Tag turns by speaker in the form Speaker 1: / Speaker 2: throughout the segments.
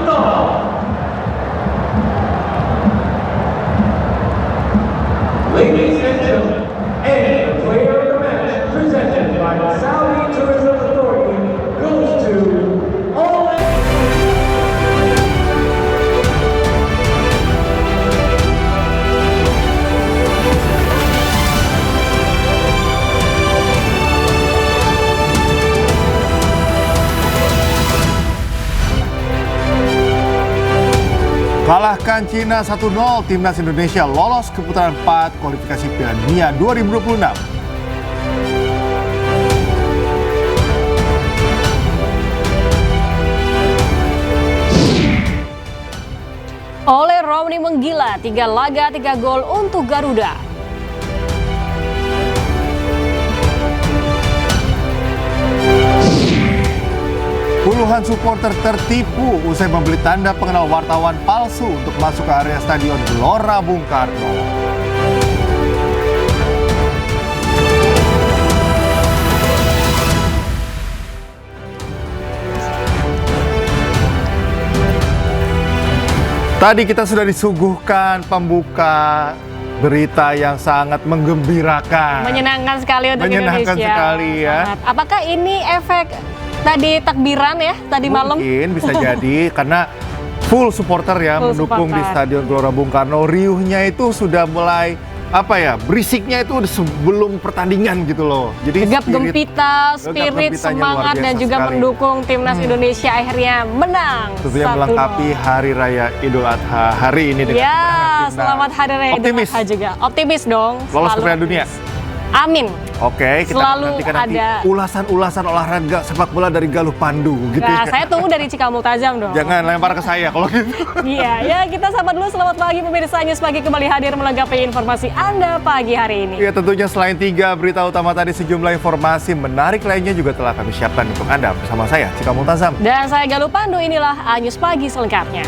Speaker 1: Ladies and gentlemen, and the player of the match presented by the Saudi Tourism Authority goes to Ole.
Speaker 2: Kalahkan Cina 1-0, timnas Indonesia lolos ke putaran 4 kualifikasi Piala Dunia 2026.
Speaker 3: Ole Romeni menggila, 3 laga 3 gol untuk Garuda.
Speaker 2: Puluhan supporter tertipu usai membeli tanda pengenal wartawan palsu untuk masuk ke area Stadion Gelora Bung Karno. Tadi kita sudah disuguhkan pembuka berita yang sangat menggembirakan.
Speaker 3: Menyenangkan sekali untuk
Speaker 2: Menyenangkan
Speaker 3: Indonesia.
Speaker 2: sekali ya.
Speaker 3: Sangat. Apakah ini efek tadi takbiran ya, tadi malam?
Speaker 2: Mungkin bisa jadi karena full supporter ya
Speaker 3: Full
Speaker 2: mendukung di
Speaker 3: supporter.
Speaker 2: Stadion Gelora Bung Karno. Riuhnya itu sudah mulai berisiknya itu sebelum pertandingan gitu loh. Jadi
Speaker 3: Gegap
Speaker 2: spirit
Speaker 3: spirit
Speaker 2: gempitanya
Speaker 3: semangat
Speaker 2: luar
Speaker 3: dan
Speaker 2: biasa
Speaker 3: juga
Speaker 2: sekali.
Speaker 3: mendukung timnas Indonesia akhirnya menang.
Speaker 2: tentunya
Speaker 3: 1-0.
Speaker 2: melengkapi Hari Raya Idul Adha hari ini dengan
Speaker 3: Ya,
Speaker 2: kemenangan timnas.
Speaker 3: selamat Hari Raya Idul
Speaker 2: Optimis.
Speaker 3: Adha juga. Optimis dong.
Speaker 2: Lolos ke
Speaker 3: selalu
Speaker 2: Piala Dunia.
Speaker 3: optimis. Amin.
Speaker 2: Oke, kita
Speaker 3: Selalu
Speaker 2: nantikan nanti
Speaker 3: ada.
Speaker 2: ulasan-ulasan olahraga sepak bola dari Galuh Pandu gitu
Speaker 3: Nah,
Speaker 2: ya.
Speaker 3: saya tunggu dari Cikamultazam dong.
Speaker 2: Jangan lempar ke saya kalau gitu.
Speaker 3: Iya, ya kita sapa dulu. Selamat pagi pemirsa News Pagi kembali hadir melengkapi informasi Anda pagi hari ini.
Speaker 2: Ya tentunya selain 3 berita utama tadi, sejumlah informasi menarik lainnya juga telah kami siapkan untuk Anda bersama saya, Cika Multazam.
Speaker 3: Dan saya Galuh Pandu, inilah News Pagi selengkapnya.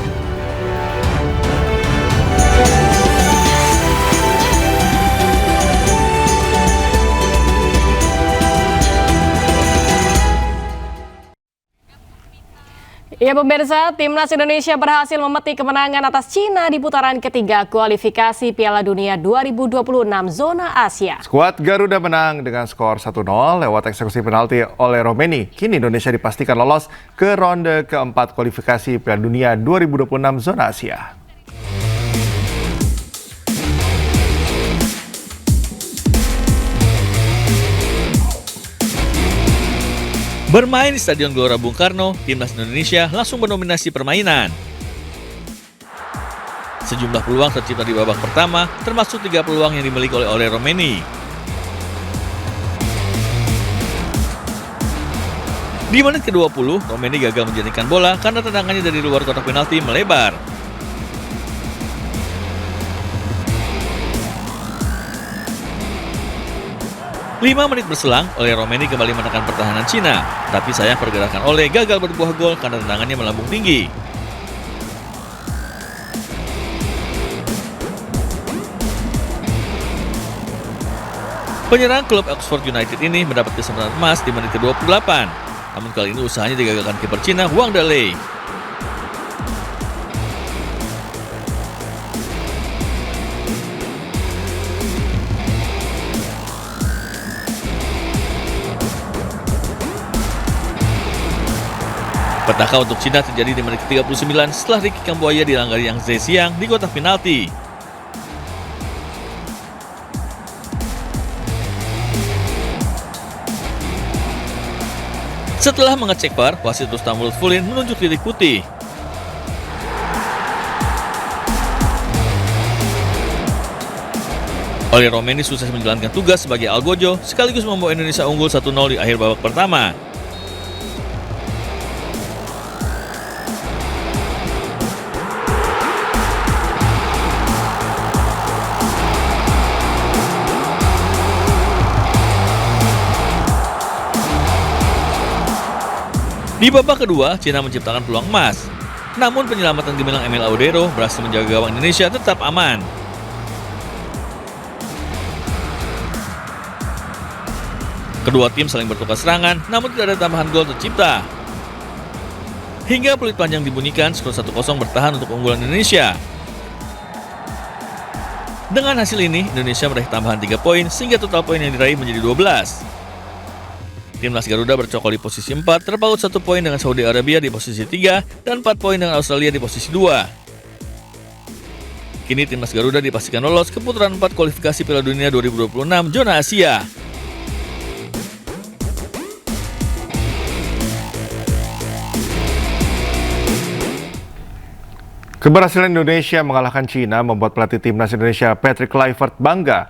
Speaker 3: Ya pemirsa, timnas Indonesia berhasil memetik kemenangan atas Cina di putaran ketiga kualifikasi Piala Dunia 2026 zona Asia.
Speaker 2: Skuad Garuda menang dengan skor 1-0 lewat eksekusi penalti oleh Romeni. Kini Indonesia dipastikan lolos ke ronde keempat kualifikasi Piala Dunia 2026 zona Asia.
Speaker 4: Bermain di Stadion Gelora Bung Karno, timnas Indonesia langsung mendominasi permainan. Sejumlah peluang tercipta di babak pertama, termasuk 3 peluang yang dimiliki oleh Ole Romeni. Di menit ke-20, Romeni gagal menjadikan bola karena tendangannya dari luar kotak penalti melebar. Lima menit berselang, Ole Romeni kembali menekan pertahanan Cina. Tapi sayang pergerakan Ole gagal berbuah gol karena tendangannya melambung tinggi. Penyerang klub Oxford United ini mendapat kesempatan emas di menit ke-28. Namun kali ini usahanya digagalkan kiper Cina Wang Dalei. Petaka untuk Cina terjadi di menit ke-39 setelah Ricky Kambuaya dilanggari Yang Zhexiang di kotak penalti. Setelah mengecek VAR, wasit Rustam Lutfulin menunjuk titik putih. Ole Romeni sukses menjalankan tugas sebagai algojo sekaligus membawa Indonesia unggul 1-0 di akhir babak pertama. Di babak kedua, Cina menciptakan peluang emas. Namun penyelamatan gemilang Emil Audero berhasil menjaga gawang Indonesia tetap aman. Kedua tim saling bertukar serangan, namun tidak ada tambahan gol tercipta. Hingga peluit panjang dibunyikan, skor 1-0 bertahan untuk keunggulan Indonesia. Dengan hasil ini, Indonesia meraih tambahan 3 poin sehingga total poin yang diraih menjadi 12. Timnas Garuda bercokol di posisi 4, terpaut 1 poin dengan Saudi Arabia di posisi 3 dan 4 poin dengan Australia di posisi 2. Kini Timnas Garuda dipastikan lolos ke putaran 4 kualifikasi Piala Dunia 2026 zona Asia.
Speaker 2: Keberhasilan Indonesia mengalahkan Cina membuat pelatih timnas Indonesia Patrick Kluivert bangga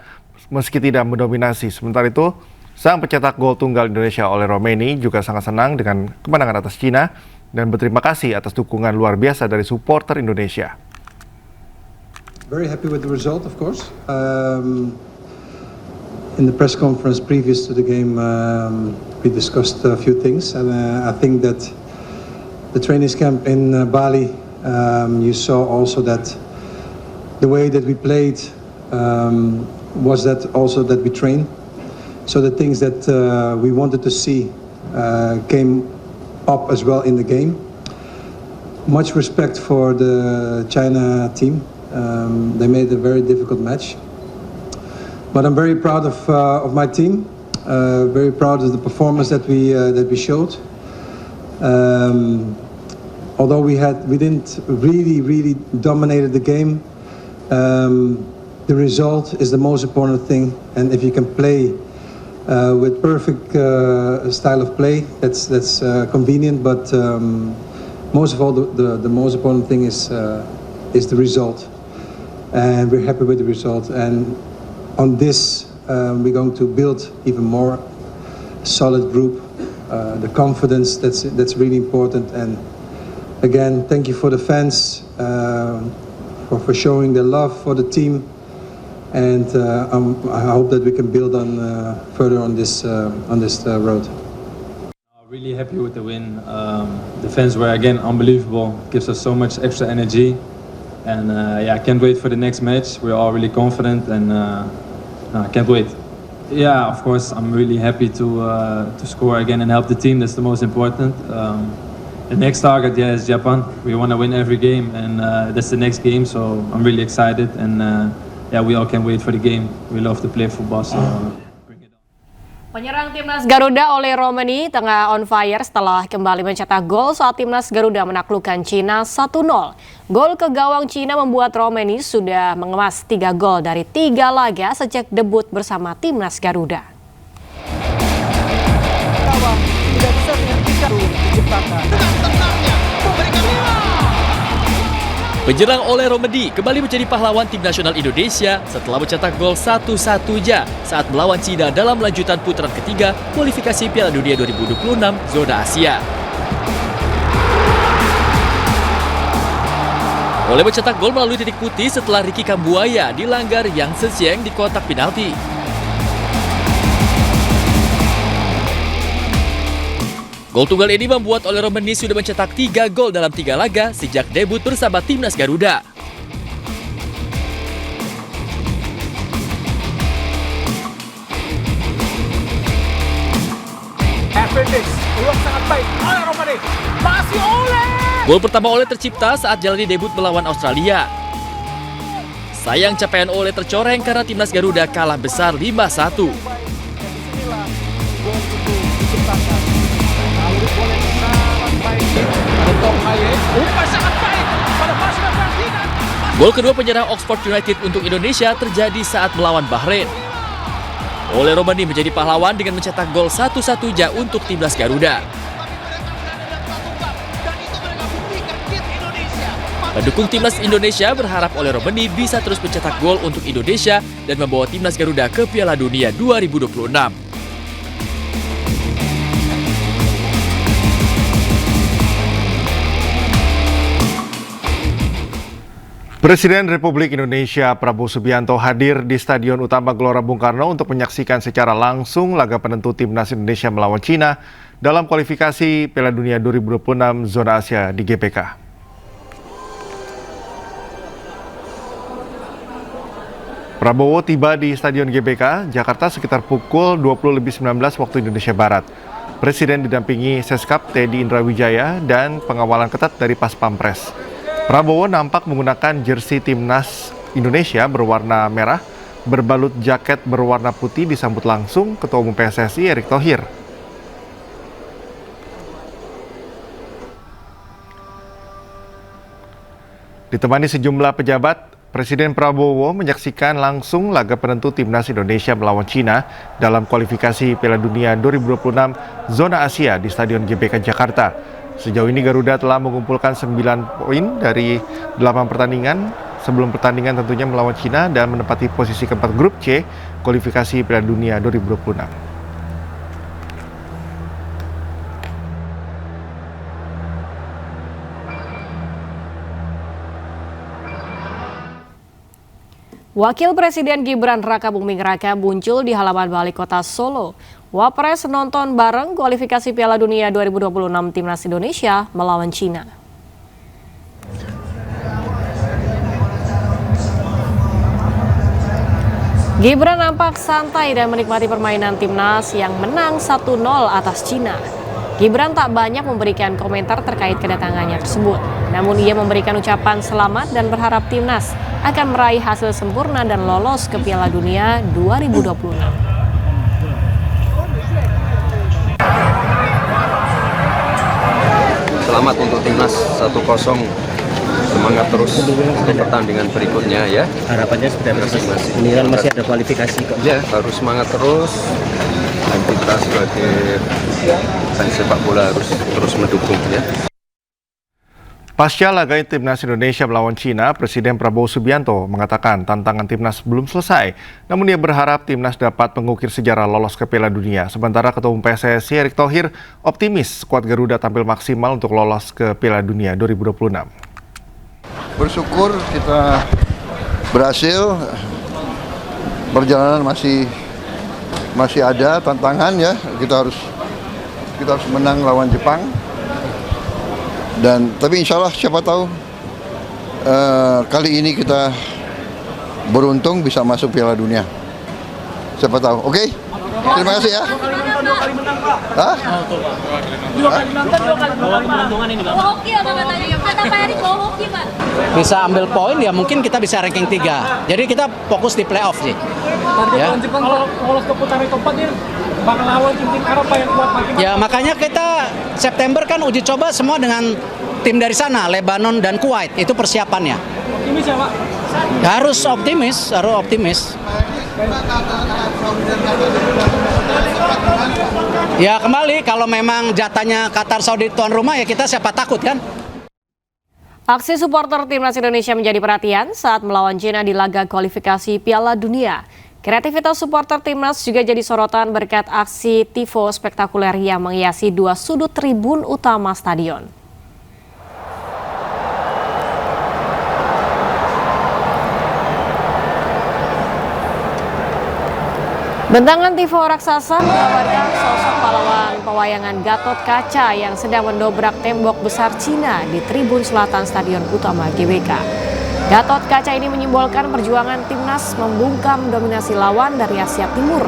Speaker 2: meski tidak mendominasi. Sementara itu, sang pencetak gol tunggal Indonesia Ole Roemeny juga sangat senang dengan kemenangan atas Cina dan berterima kasih atas dukungan luar biasa dari supporter Indonesia.
Speaker 5: Very happy with the result, of course. In the press conference previous to the game, we discussed a few things, and I think that the training camp in Bali, you saw also that the way that we played was that also that we trained. So the things that we wanted to see came up as well in the game. Much respect for the China team. They made a very difficult match. But I'm very proud of my team. Very proud of the performance that we showed. Although we didn't really dominated the game, the result is the most important thing. And if you can play with perfect style of play, that's convenient. But most of all, the most important thing is the result. And we're happy with the result. And on this, we're going to build even more solid group. The confidence that's really important. And again, thank you for the fans for showing their love for the team, and I hope that we can build on further on this road.
Speaker 6: Really happy with the win. The fans were again unbelievable. Gives us so much extra energy, and I can't wait for the next match. We're all really confident, and I can't wait. Yeah, of course, I'm really happy to score again and help the team. That's the most important. The next target, is Japan. We want to win every game, and that's the next game. So I'm really excited, and we all can't wait for the game. We love to play football, so bring it on.
Speaker 3: Penyerang timnas Garuda Ole Roemeny tengah on fire setelah kembali mencetak gol saat timnas Garuda menaklukkan Cina 1-0. Gol ke gawang Cina membuat Roemeny sudah mengemas 3 gol dari 3 laga sejak debut bersama timnas Garuda.
Speaker 4: Penyerang Ole Roemeny kembali menjadi pahlawan tim nasional Indonesia setelah mencetak gol 1-1 saat melawan Cina dalam lanjutan putaran ketiga kualifikasi Piala Dunia 2026 zona Asia. Ole mencetak gol melalui titik putih setelah Ricky Kambuaya dilanggar Yang Zhejiang di kotak penalti. Gol tunggal ini membuat Ole Roemeny sudah mencetak 3 gol dalam 3 laga sejak debut bersama timnas Garuda.
Speaker 1: Peluang sangat baik oleh Roemeny. Masih Ole.
Speaker 4: Gol pertama Ole tercipta saat jalani debut melawan Australia. Sayang capaian Ole tercoreng karena timnas Garuda kalah besar 5-1. Gol kedua penyerang Oxford United untuk Indonesia terjadi saat melawan Bahrain. Ole Roemeny menjadi pahlawan dengan mencetak gol 1-1 untuk timnas Garuda. Pendukung timnas Indonesia berharap Ole Roemeny bisa terus mencetak gol untuk Indonesia dan membawa timnas Garuda ke Piala Dunia 2026.
Speaker 2: Presiden Republik Indonesia Prabowo Subianto hadir di Stadion Utama Gelora Bung Karno untuk menyaksikan secara langsung laga penentu timnas Indonesia melawan Cina dalam kualifikasi Piala Dunia 2026 zona Asia di GBK. Prabowo tiba di Stadion GBK, Jakarta sekitar pukul 20.19 waktu Indonesia Barat. Presiden didampingi Seskap Teddy Indrawijaya dan pengawalan ketat dari Pas Pampres. Prabowo nampak menggunakan jersey timnas Indonesia berwarna merah, berbalut jaket berwarna putih disambut langsung Ketua Umum PSSI Erick Thohir. Ditemani sejumlah pejabat, Presiden Prabowo menyaksikan langsung laga penentu timnas Indonesia melawan Cina dalam kualifikasi Piala Dunia 2026 zona Asia di Stadion GBK Jakarta. Sejauh ini Garuda telah mengumpulkan 9 poin dari 8 pertandingan sebelum pertandingan tentunya melawan Cina dan menempati posisi keempat grup C kualifikasi Piala Dunia 2026.
Speaker 3: Wakil Presiden Gibran Raka Buming Raka muncul di halaman Balai Kota Solo. Wapres nonton bareng kualifikasi Piala Dunia 2026 Timnas Indonesia melawan Cina. Gibran nampak santai dan menikmati permainan timnas yang menang 1-0 atas Cina. Gibran tak banyak memberikan komentar terkait kedatangannya tersebut. Namun ia memberikan ucapan selamat dan berharap timnas akan meraih hasil sempurna dan lolos ke Piala Dunia 2026.
Speaker 7: Selamat untuk timnas 1-0. Semangat terus untuk pertandingan berikutnya ya.
Speaker 8: Harapannya seperti apa? Ini kan masih ada kualifikasi kok.
Speaker 7: Ya, harus semangat terus. Dan kita sebagai fans sepak bola harus terus mendukung ya.
Speaker 2: Pasca laga timnas Indonesia melawan Cina, Presiden Prabowo Subianto mengatakan tantangan timnas belum selesai. Namun ia berharap timnas dapat mengukir sejarah lolos ke Piala Dunia. Sementara Ketua Umum PSSI Erick Thohir optimis skuad Garuda tampil maksimal untuk lolos ke Piala Dunia 2026.
Speaker 9: Bersyukur kita berhasil, perjalanan masih ada tantangan ya, kita harus menang lawan Jepang. Dan tapi insya Allah siapa tahu kali ini kita beruntung bisa masuk Piala Dunia. Siapa tahu, oke? Terima kasih ya. Hah?
Speaker 10: Dua kali menang ini, Pak. Hoki apa katanya? Kata Pak Erick bawa hoki, Pak.
Speaker 8: Bisa ambil poin ya mungkin kita bisa ranking 3. Jadi kita fokus di playoff sih. Ya.
Speaker 10: Kalau lolos ke putaran keempat ini bakal lawan tim-tim Eropa yang kuat makin.
Speaker 8: Ya makanya kita September kan uji coba semua dengan tim dari sana, Lebanon dan Kuwait. Itu persiapannya.
Speaker 10: Optimis ya, Pak?
Speaker 8: Harus optimis. Ya kembali kalau memang jatahnya Qatar Saudi tuan rumah ya kita siapa takut kan?
Speaker 3: Aksi supporter timnas Indonesia menjadi perhatian saat melawan Cina di laga kualifikasi Piala Dunia. Kreativitas supporter timnas juga jadi sorotan berkat aksi tifo spektakuler yang menghiasi 2 sudut tribun utama stadion. Bentangan tifo raksasa menggambarkan sosok pahlawan pewayangan Gatot Kaca yang sedang mendobrak tembok besar Cina di tribun selatan Stadion Utama GBK. Gatot Kaca ini menyimbolkan perjuangan timnas membungkam dominasi lawan dari Asia Timur.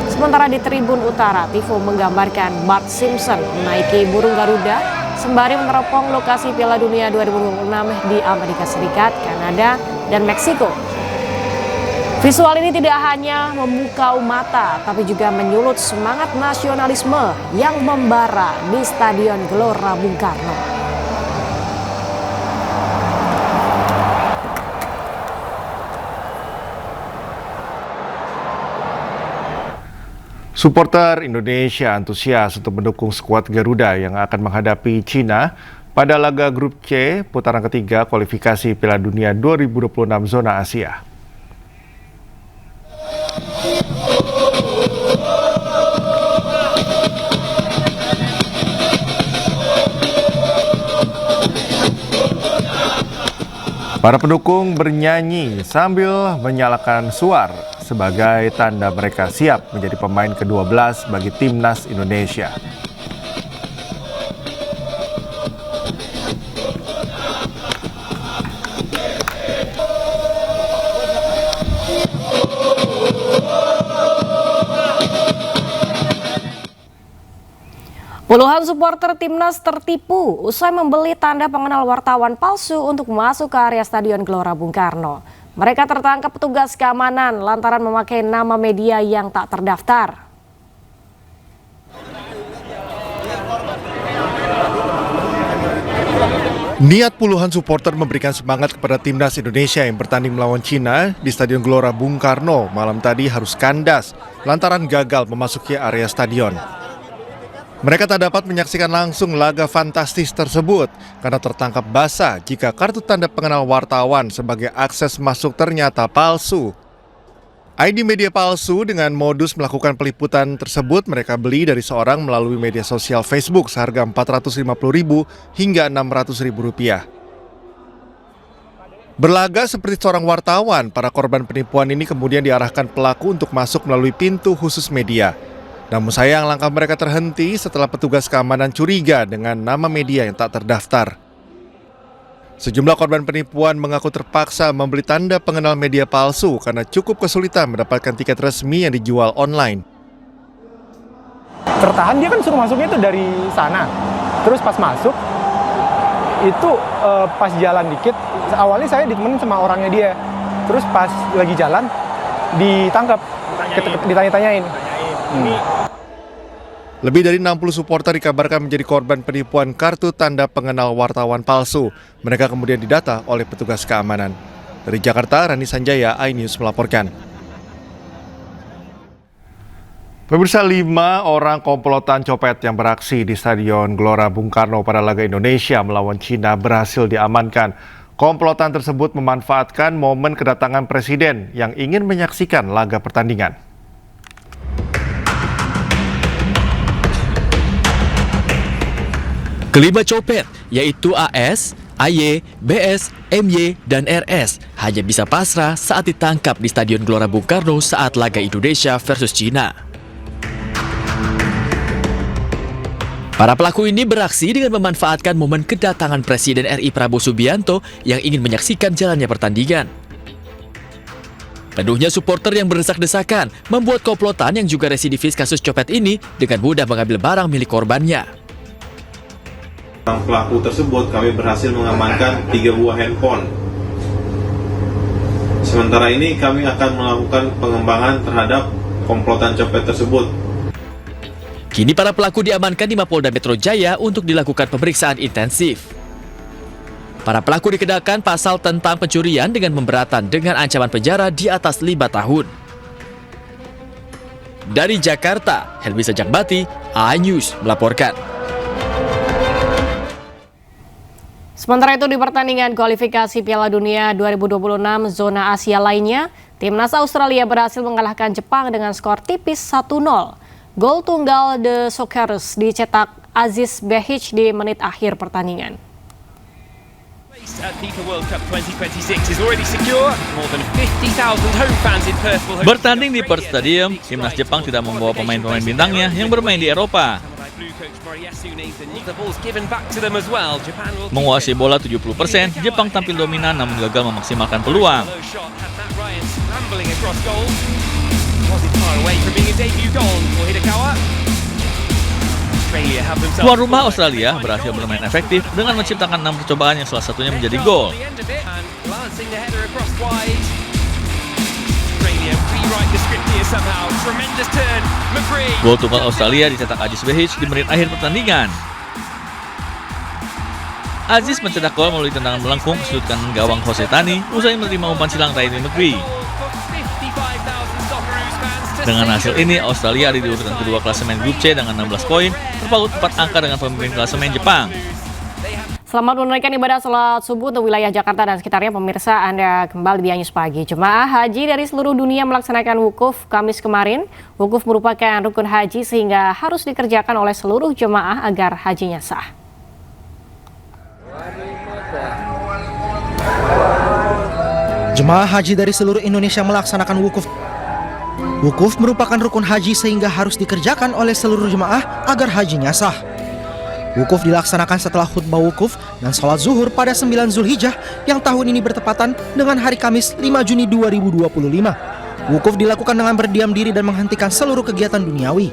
Speaker 3: Sementara di tribun utara, tifo menggambarkan Bart Simpson menaiki burung Garuda sembari meneropong lokasi Piala Dunia 2026 di Amerika Serikat, Kanada, dan Meksiko. Visual ini tidak hanya memukau mata, tapi juga menyulut semangat nasionalisme yang membara di Stadion Gelora Bung Karno.
Speaker 2: Supporter Indonesia antusias untuk mendukung skuad Garuda yang akan menghadapi Cina pada laga grup C putaran ketiga kualifikasi Piala Dunia 2026 zona Asia. Para pendukung bernyanyi sambil menyalakan suar sebagai tanda mereka siap menjadi pemain ke-12 bagi timnas Indonesia.
Speaker 3: Puluhan supporter timnas tertipu usai membeli tanda pengenal wartawan palsu untuk masuk ke area Stadion Gelora Bung Karno. Mereka tertangkap petugas keamanan lantaran memakai nama media yang tak terdaftar.
Speaker 2: Niat puluhan supporter memberikan semangat kepada timnas Indonesia yang bertanding melawan Cina di Stadion Gelora Bung Karno malam tadi harus kandas lantaran gagal memasuki area stadion. Mereka tak dapat menyaksikan langsung laga fantastis tersebut karena tertangkap basah jika kartu tanda pengenal wartawan sebagai akses masuk ternyata palsu. ID media palsu dengan modus melakukan peliputan tersebut mereka beli dari seorang melalui media sosial Facebook seharga Rp450.000 hingga Rp600.000. Berlaga seperti seorang wartawan, para korban penipuan ini kemudian diarahkan pelaku untuk masuk melalui pintu khusus media. Namun sayang langkah mereka terhenti setelah petugas keamanan curiga dengan nama media yang tak terdaftar. Sejumlah korban penipuan mengaku terpaksa membeli tanda pengenal media palsu karena cukup kesulitan mendapatkan tiket resmi yang dijual online.
Speaker 11: Tertahan, dia kan suruh masuknya itu dari sana. Terus pas masuk, itu pas jalan dikit, awalnya saya ditemenin sama orangnya dia. Terus pas lagi jalan, ditangkap, ditanya-tanyain.
Speaker 2: Lebih dari 60 supporter dikabarkan menjadi korban penipuan kartu tanda pengenal wartawan palsu. Mereka kemudian didata oleh petugas keamanan. Dari Jakarta, Rani Sanjaya, iNews melaporkan. Pemirsa, 5 orang komplotan copet yang beraksi di Stadion Gelora Bung Karno pada laga Indonesia melawan Cina berhasil diamankan. Komplotan tersebut memanfaatkan momen kedatangan Presiden yang ingin menyaksikan laga pertandingan.
Speaker 12: Kelima copet, yaitu AS, AY, BS, MY, dan RS, hanya bisa pasrah saat ditangkap di Stadion Gelora Bung Karno saat laga Indonesia versus Cina. Para pelaku ini beraksi dengan memanfaatkan momen kedatangan Presiden RI Prabowo Subianto yang ingin menyaksikan jalannya pertandingan. Penuhnya supporter yang berdesak-desakan membuat komplotan yang juga residivis kasus copet ini dengan mudah mengambil barang milik korbannya.
Speaker 13: Pelaku tersebut kami berhasil mengamankan 3 buah handphone. Sementara ini kami akan melakukan pengembangan terhadap komplotan copet tersebut.
Speaker 12: Kini para pelaku diamankan di Mapolda Metro Jaya untuk dilakukan pemeriksaan intensif. Para pelaku dikenakan pasal tentang pencurian dengan memberatan dengan ancaman penjara di atas 5 tahun. Dari Jakarta, Helmi Sajakbati, iNews melaporkan.
Speaker 3: Sementara itu di pertandingan kualifikasi Piala Dunia 2026 zona Asia lainnya, timnas Australia berhasil mengalahkan Jepang dengan skor tipis 1-0. Gol tunggal The Socceroos dicetak Aziz Behich di menit akhir pertandingan.
Speaker 4: Bertanding di Perth Stadium, timnas Jepang tidak membawa pemain-pemain bintangnya yang bermain di Eropa. Menguasai bola 70%, Jepang tampil dominan namun gagal memaksimalkan peluang. Tuan rumah Australia berhasil bermain efektif dengan menciptakan 6 percobaan yang salah satunya menjadi gol. Gol tunggal Australia dicetak Aziz Behich di menit akhir pertandingan. Aziz mencetak gol melalui tendangan melengkung ke sudut kanan gawang Jose Tani usai menerima umpan silang Raini Negeri. Dengan hasil ini, Australia ada di urutan kedua klasemen grup C dengan 16 poin, terpaut 4 angka dengan pemimpin klasemen Jepang.
Speaker 3: Selamat menunaikan ibadah salat subuh untuk wilayah Jakarta dan sekitarnya. Pemirsa, Anda kembali di iNews Pagi. Jemaah haji dari seluruh dunia melaksanakan wukuf Kamis kemarin. Wukuf merupakan rukun haji sehingga harus dikerjakan oleh seluruh jemaah agar hajinya sah.
Speaker 14: Jemaah haji dari seluruh Indonesia melaksanakan wukuf. Wukuf merupakan rukun haji sehingga harus dikerjakan oleh seluruh jemaah agar hajinya sah. Wukuf dilaksanakan setelah khutbah wukuf dan sholat zuhur pada 9 Zulhijjah yang tahun ini bertepatan dengan hari Kamis 5 Juni 2025. Wukuf dilakukan dengan berdiam diri dan menghentikan seluruh kegiatan duniawi.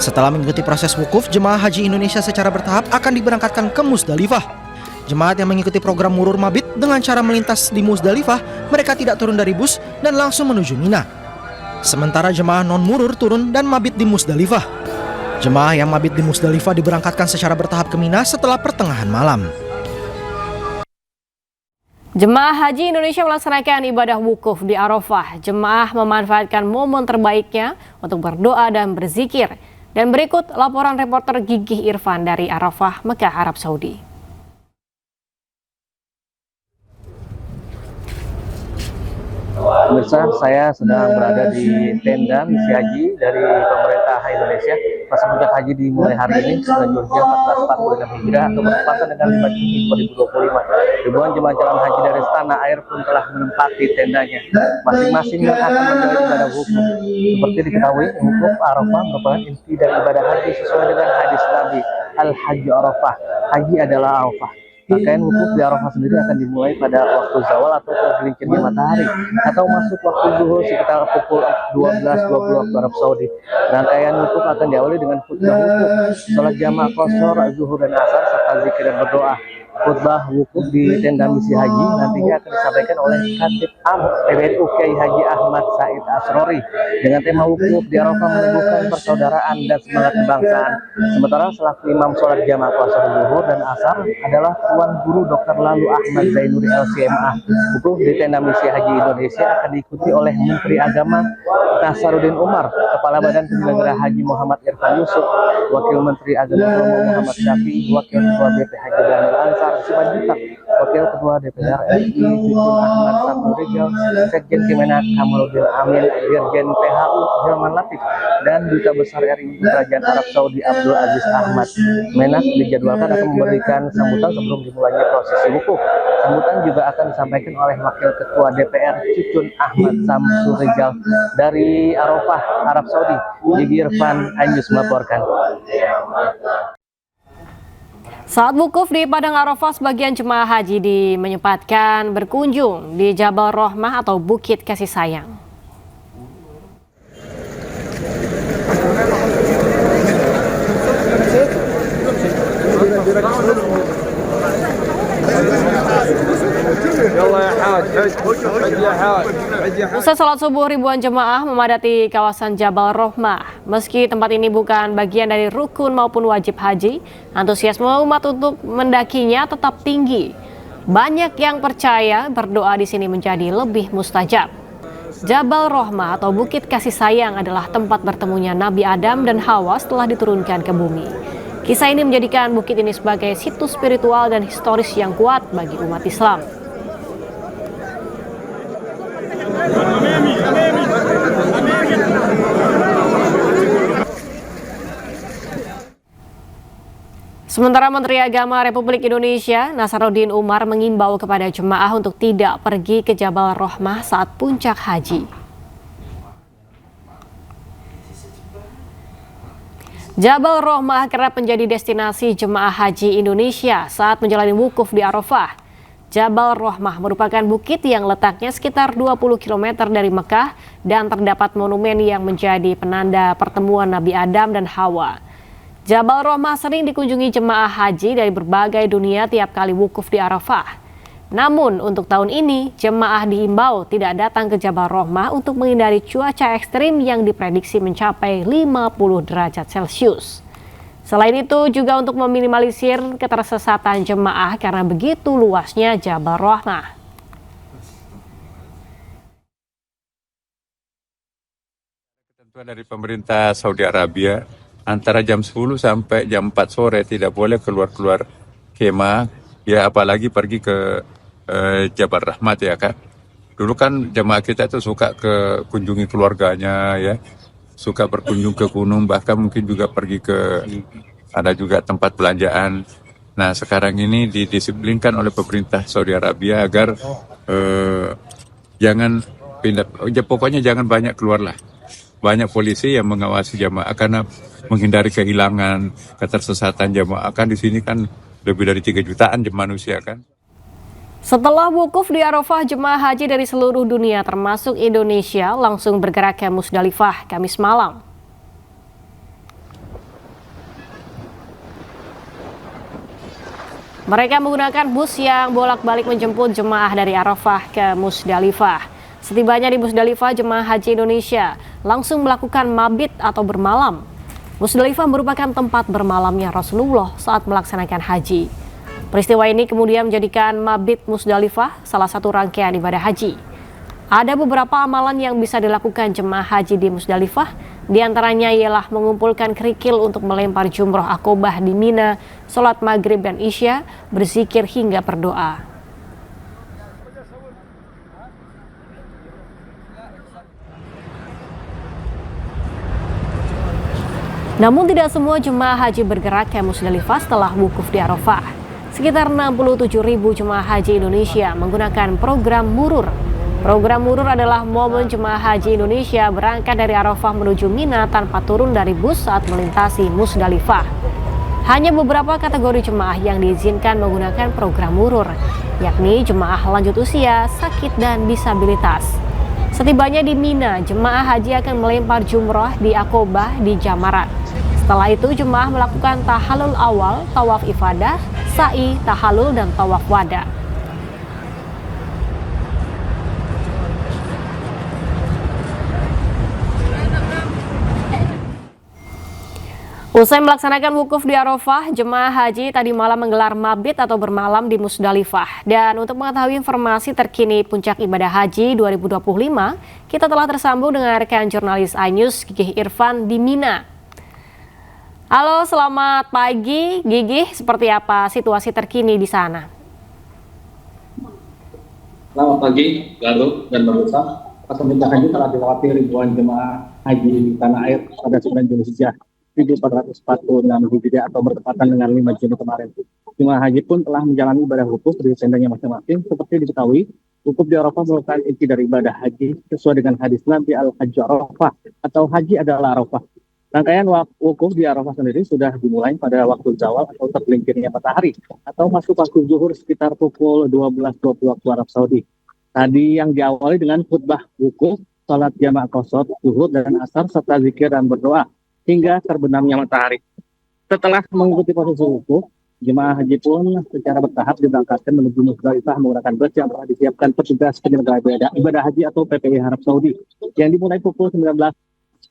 Speaker 14: Setelah mengikuti proses wukuf, jemaah haji Indonesia secara bertahap akan diberangkatkan ke Musdalifah. Jemaat yang mengikuti program murur mabit dengan cara melintas di Musdalifah, mereka tidak turun dari bus dan langsung menuju Mina. Sementara jemaah non-murur turun dan mabit di Musdalifah. Jemaah yang mabit di Musdalifah diberangkatkan secara bertahap ke Mina setelah pertengahan malam.
Speaker 3: Jemaah Haji Indonesia melaksanakan ibadah wukuf di Arafah. Jemaah memanfaatkan momen terbaiknya untuk berdoa dan berzikir. Dan berikut laporan reporter Gigih Irfan dari Arafah, Mekah, Arab Saudi.
Speaker 15: Pemirsa, saya sedang berada di tenda misi haji dari pemerintah Indonesia. Masa puncak haji dimulai hari ini 9 Zulhijjah 1446 Hijriah atau bertepatan dengan 5 Juni 2025. Ribuan jemaah calon haji dari tanah air pun telah menempati tendanya. Masing-masing yang akan menjalani ibadah wukuf. Seperti diketahui, wukuf Arafah merupakan inti dari ibadah haji sesuai dengan hadis Nabi, Al-Hajj Arafah. Haji adalah Arafah. Rangkaian wukuf di Arafah sendiri akan dimulai pada waktu zawal atau tergelincirnya matahari atau masuk waktu zuhur sekitar pukul 12.20 waktu Arab Saudi. Rangkaian wukuf akan diawali dengan khutbah wukuf, sholat jamaah qashar, zuhur dan asar serta zikir dan berdoa. Khutbah wukuf di tenda misi haji nantinya akan disampaikan oleh Khatib Am PBNU Kiai Haji Ahmad Said Asrori dengan tema wukuf di Arafah menumbuhkan persaudaraan dan semangat kebangsaan. Sementara selaku imam sholat jamaah qashar, zuhur dan asar adalah Tuan Guru Dr. Lalu Ahmad Zainuri LCMA. Wukuf di tenda misi haji Indonesia akan diikuti oleh Menteri Agama Nasaruddin Umar, Kepala Badan Penyelenggara Haji Muhammad Irfan Yusuf, Wakil Menteri Agama Romo Muhammad Syafi'i, Wakil Ketua BP Haji Daniel Ansar Simanjuntak, Wakil Ketua DPR RI Cucun Ahmad Sabtu Rijal, Sekjen Kemenak Kamaludin Amin, Dirjen PHU Hilman Latif, dan Duta Besar RI untuk Kerajaan Arab Saudi Abdul Aziz Ahmad. Menak dijadwalkan akan memberikan sambutan sebelum dimulainya prosesi wukuf. Sambutan juga akan disampaikan oleh Wakil Ketua DPR Cucun Ahmad Samsu Rijal. Dari Arafah, Arab Saudi, Gigi Irfan, iNews melaporkan.
Speaker 3: Saat wukuf di Padang Arafah, sebagian jemaah haji menyempatkan berkunjung di Jabal Rahmah atau Bukit Kasih Sayang. Usai salat subuh, ribuan jemaah memadati kawasan Jabal Rahmah. Meski tempat ini bukan bagian dari rukun maupun wajib haji, antusiasme umat untuk mendakinya tetap tinggi. Banyak yang percaya berdoa di sini menjadi lebih mustajab. Jabal Rahmah atau Bukit Kasih Sayang adalah tempat bertemunya Nabi Adam dan Hawa setelah diturunkan ke bumi. Kisah ini menjadikan bukit ini sebagai situs spiritual dan historis yang kuat bagi umat Islam. Sementara Menteri Agama Republik Indonesia Nasaruddin Umar mengimbau kepada jemaah untuk tidak pergi ke Jabal Rahmah saat puncak haji. Jabal Rahmah kerap menjadi destinasi jemaah haji Indonesia saat menjalani wukuf di Arafah. Jabal Rahmah merupakan bukit yang letaknya sekitar 20 km dari Mekah dan terdapat monumen yang menjadi penanda pertemuan Nabi Adam dan Hawa. Jabal Rahmah sering dikunjungi jemaah haji dari berbagai dunia tiap kali wukuf di Arafah. Namun untuk tahun ini, jemaah diimbau tidak datang ke Jabal Rahmah untuk menghindari cuaca ekstrim yang diprediksi mencapai 50 derajat Celcius. Selain itu juga untuk meminimalisir ketersesatan jemaah karena begitu luasnya Jabal Rahmah.
Speaker 16: Ketentuan dari pemerintah Saudi Arabia, antara jam 10 sampai jam 4 sore tidak boleh keluar-keluar kemah, ya apalagi pergi ke Jabal Rahmah ya kan. Dulu kan jemaah kita itu suka ke kunjungi keluarganya ya, suka berkunjung ke gunung, bahkan mungkin juga pergi ke ada juga tempat belanjaan. Nah sekarang ini didisiplinkan oleh pemerintah Saudi Arabia agar jangan pindah, ya pokoknya jangan banyak keluar lah. Banyak polisi yang mengawasi jemaah karena menghindari kehilangan, ketersesatan jemaah. Kan di sini kan lebih dari 3 jutaan manusia kan.
Speaker 3: Setelah wukuf di Arafah, jemaah haji dari seluruh dunia termasuk Indonesia langsung bergerak ke Musdalifah Kamis malam. Mereka menggunakan bus yang bolak-balik menjemput jemaah dari Arafah ke Musdalifah. Setibanya di Musdalifah, jemaah haji Indonesia langsung melakukan mabit atau bermalam. Musdalifah merupakan tempat bermalamnya Rasulullah saat melaksanakan haji. Peristiwa ini kemudian menjadikan mabit Musdalifah salah satu rangkaian ibadah haji. Ada beberapa amalan yang bisa dilakukan jemaah haji di Musdalifah. Di antaranya ialah mengumpulkan kerikil untuk melempar jumroh akobah di Mina, sholat maghrib dan isya, berzikir hingga berdoa. Namun tidak semua jemaah haji bergerak ke Musdalifah setelah wukuf di Arafah. Sekitar 67.000 jemaah haji Indonesia menggunakan program Murur. Program Murur adalah momen jemaah haji Indonesia berangkat dari Arafah menuju Mina tanpa turun dari bus saat melintasi Musdalifah. Hanya beberapa kategori jemaah yang diizinkan menggunakan program Murur, yakni jemaah lanjut usia, sakit, dan disabilitas. Setibanya di Mina, jemaah haji akan melempar jumroh di Aqobah di Jamarat. Setelah itu jemaah melakukan tahallul awal, tawaf ifadah, sa'i, tahallul, dan tawaf wada. Usai melaksanakan wukuf di Arafah, jemaah haji tadi malam menggelar mabit atau bermalam di Musdalifah. Dan untuk mengetahui informasi terkini puncak ibadah haji 2025, kita telah tersambung dengan rekan jurnalis iNews Gigih Irfan di Mina. Halo, selamat pagi Gigih, seperti apa situasi terkini di sana?
Speaker 17: Selamat pagi, Galuh dan pemirsa. Pasca puncak haji telah dilewati ribuan jemaah haji di tanah air pada 9 Zulhijjah 1446 Hijriah atau bertepatan dengan 5 Juni kemarin. Jemaah haji pun telah menjalani ibadah wukuf di tendanya masing-masing. Seperti diketahui, wukuf di Arafah merupakan inti dari ibadah haji sesuai dengan hadis Nabi Al-Hajj Arafah atau haji adalah Arafah. Rangkaian wukuf di Arafah sendiri sudah dimulai pada waktu zawal atau tergelincirnya matahari atau masuk waktu zuhur sekitar pukul 12.20 waktu Arab Saudi. Tadi yang diawali dengan khutbah wukuf, salat jamaah qasar, zuhur dan asar serta zikir dan berdoa hingga terbenamnya matahari. Setelah mengikuti prosesi wukuf, jemaah haji pun secara bertahap diberangkatkan menuju Musdalifah menggunakan bus yang telah disiapkan petugas penyelenggara ibadah haji atau PPI Arab Saudi yang dimulai pukul 19.00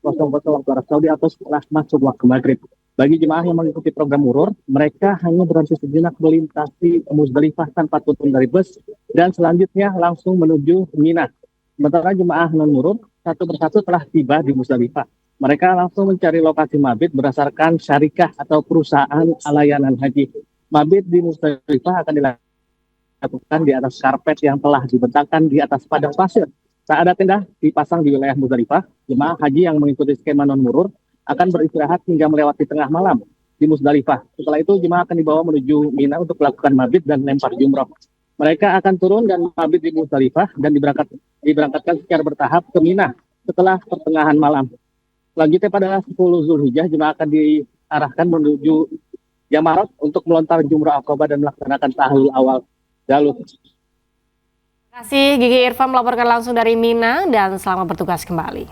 Speaker 17: waktu Arab Saudi atau setelah masuk waktu maghrib. Bagi jemaah yang mengikuti program Murur, mereka hanya berhenti sejenak melintasi Musdalifah tanpa turun dari bus dan selanjutnya langsung menuju Mina. Sementara jemaah non-Murur satu persatu telah tiba di Musdalifah. Mereka langsung mencari lokasi mabit berdasarkan syarikah atau perusahaan layanan haji. Mabit di Musdalifah akan dilakukan di atas karpet yang telah dibentangkan di atas padang pasir. Tak ada tenda dipasang di wilayah Musdalifah. Jemaah haji yang mengikuti skema non-murur akan beristirahat hingga melewati tengah malam di Musdalifah. Setelah itu jemaah akan dibawa menuju Mina untuk melakukan mabit dan lempar jumroh. Mereka akan turun dan mabit di Musdalifah dan diberangkatkan secara bertahap ke Mina setelah pertengahan malam. Selanjutnya pada 10 Zulhijjah, jemaah akan diarahkan menuju Jamarat untuk melontar jumrah Aqobah dan melaksanakan tahallul awal. Galuh.
Speaker 3: Terima kasih Gigi Irfan melaporkan langsung dari Mina dan selamat bertugas kembali.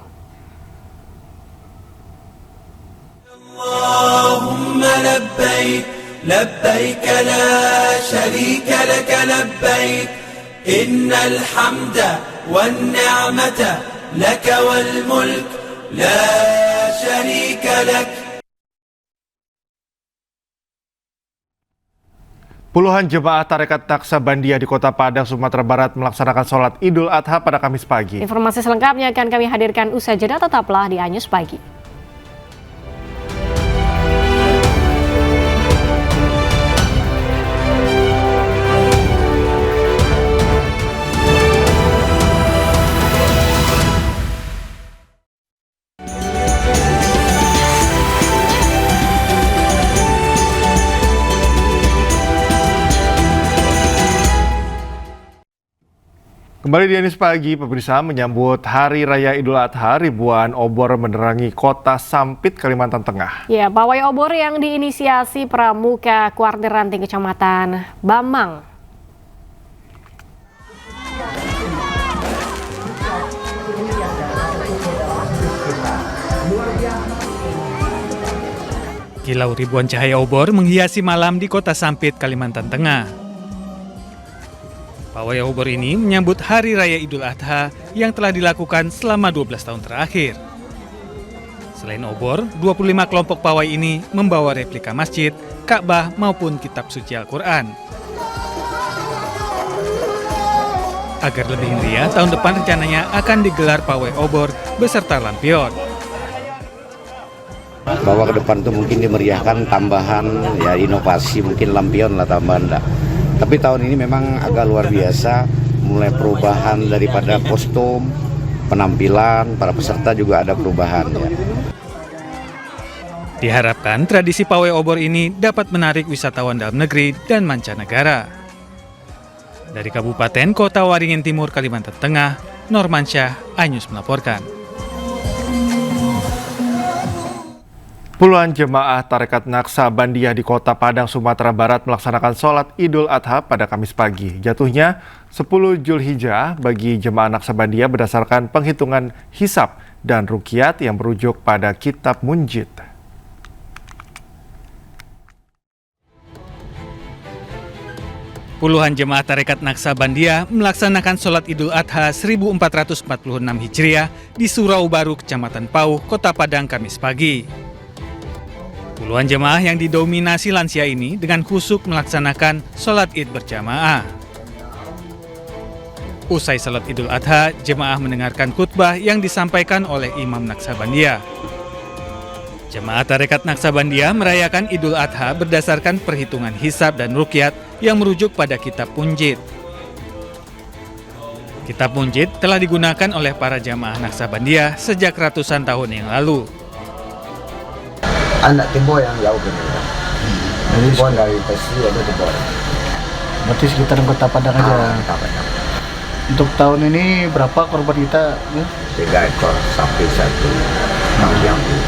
Speaker 18: Allahumma labbaik, labbaik la syarika lak labbaik, innal hamda wan ni'mata lak wal mulk la syarika lak.
Speaker 2: Puluhan jemaah tarekat Naksabandia di Kota Padang, Sumatera Barat melaksanakan sholat Idul Adha pada Kamis pagi.
Speaker 3: Informasi selengkapnya akan kami hadirkan usai jeda, tetaplah di iNews Pagi.
Speaker 2: Kembali di iNews Pagi, pemirsa, menyambut Hari Raya Idul Adha, ribuan obor menerangi kota Sampit, Kalimantan Tengah.
Speaker 3: Ya, pawai obor yang diinisiasi Pramuka Kuartir Ranting Kecamatan Bamang.
Speaker 19: Kilau ribuan cahaya obor menghiasi malam di Kota Sampit, Kalimantan Tengah. Pawai obor ini menyambut Hari Raya Idul Adha yang telah dilakukan selama 12 tahun terakhir. Selain obor, 25 kelompok pawai ini membawa replika masjid, Ka'bah maupun kitab suci Al-Quran. Agar lebih meriah, tahun depan rencananya akan digelar pawai obor beserta lampion.
Speaker 20: Bahwa ke depan tuh mungkin dimeriahkan tambahan ya inovasi, mungkin lampion lah tambahan lah. Tapi tahun ini memang agak luar biasa, mulai perubahan daripada kostum, penampilan, para peserta juga ada perubahan ya.
Speaker 19: Diharapkan tradisi pawai obor ini dapat menarik wisatawan dalam negeri dan mancanegara. Dari Kabupaten Kota Waringin Timur, Kalimantan Tengah, Normansyah, iNews melaporkan.
Speaker 2: Puluhan jemaah Tarekat Naksabandia di Kota Padang, Sumatera Barat melaksanakan sholat Idul Adha pada Kamis pagi. Jatuhnya 10 Zulhijjah bagi jemaah Naksabandia berdasarkan penghitungan hisab dan ruqyat yang merujuk pada Kitab Munjid.
Speaker 19: Puluhan jemaah Tarekat Naksabandia melaksanakan sholat Idul Adha 1446 Hijriah di Surau Baru, Kecamatan Pauh, Kota Padang, Kamis pagi. Puluhan jemaah yang didominasi lansia ini dengan khusyuk melaksanakan sholat Id berjamaah. Usai sholat Idul Adha, jemaah mendengarkan khutbah yang disampaikan oleh Imam Naksabandia. Jemaah Tarekat Naksabandia merayakan Idul Adha berdasarkan perhitungan hisab dan ruqyat yang merujuk pada Kitab Munjid. Kitab Munjid telah digunakan oleh para jemaah Naksabandia sejak ratusan tahun yang lalu.
Speaker 21: Anak timbo yang jauh benar. Timbo dari Pesi ada timbo.
Speaker 22: Berarti sekitar Kota Padang aja. Untuk tahun ini berapa korban kita?
Speaker 21: 3 ekor sapi 1 kambing.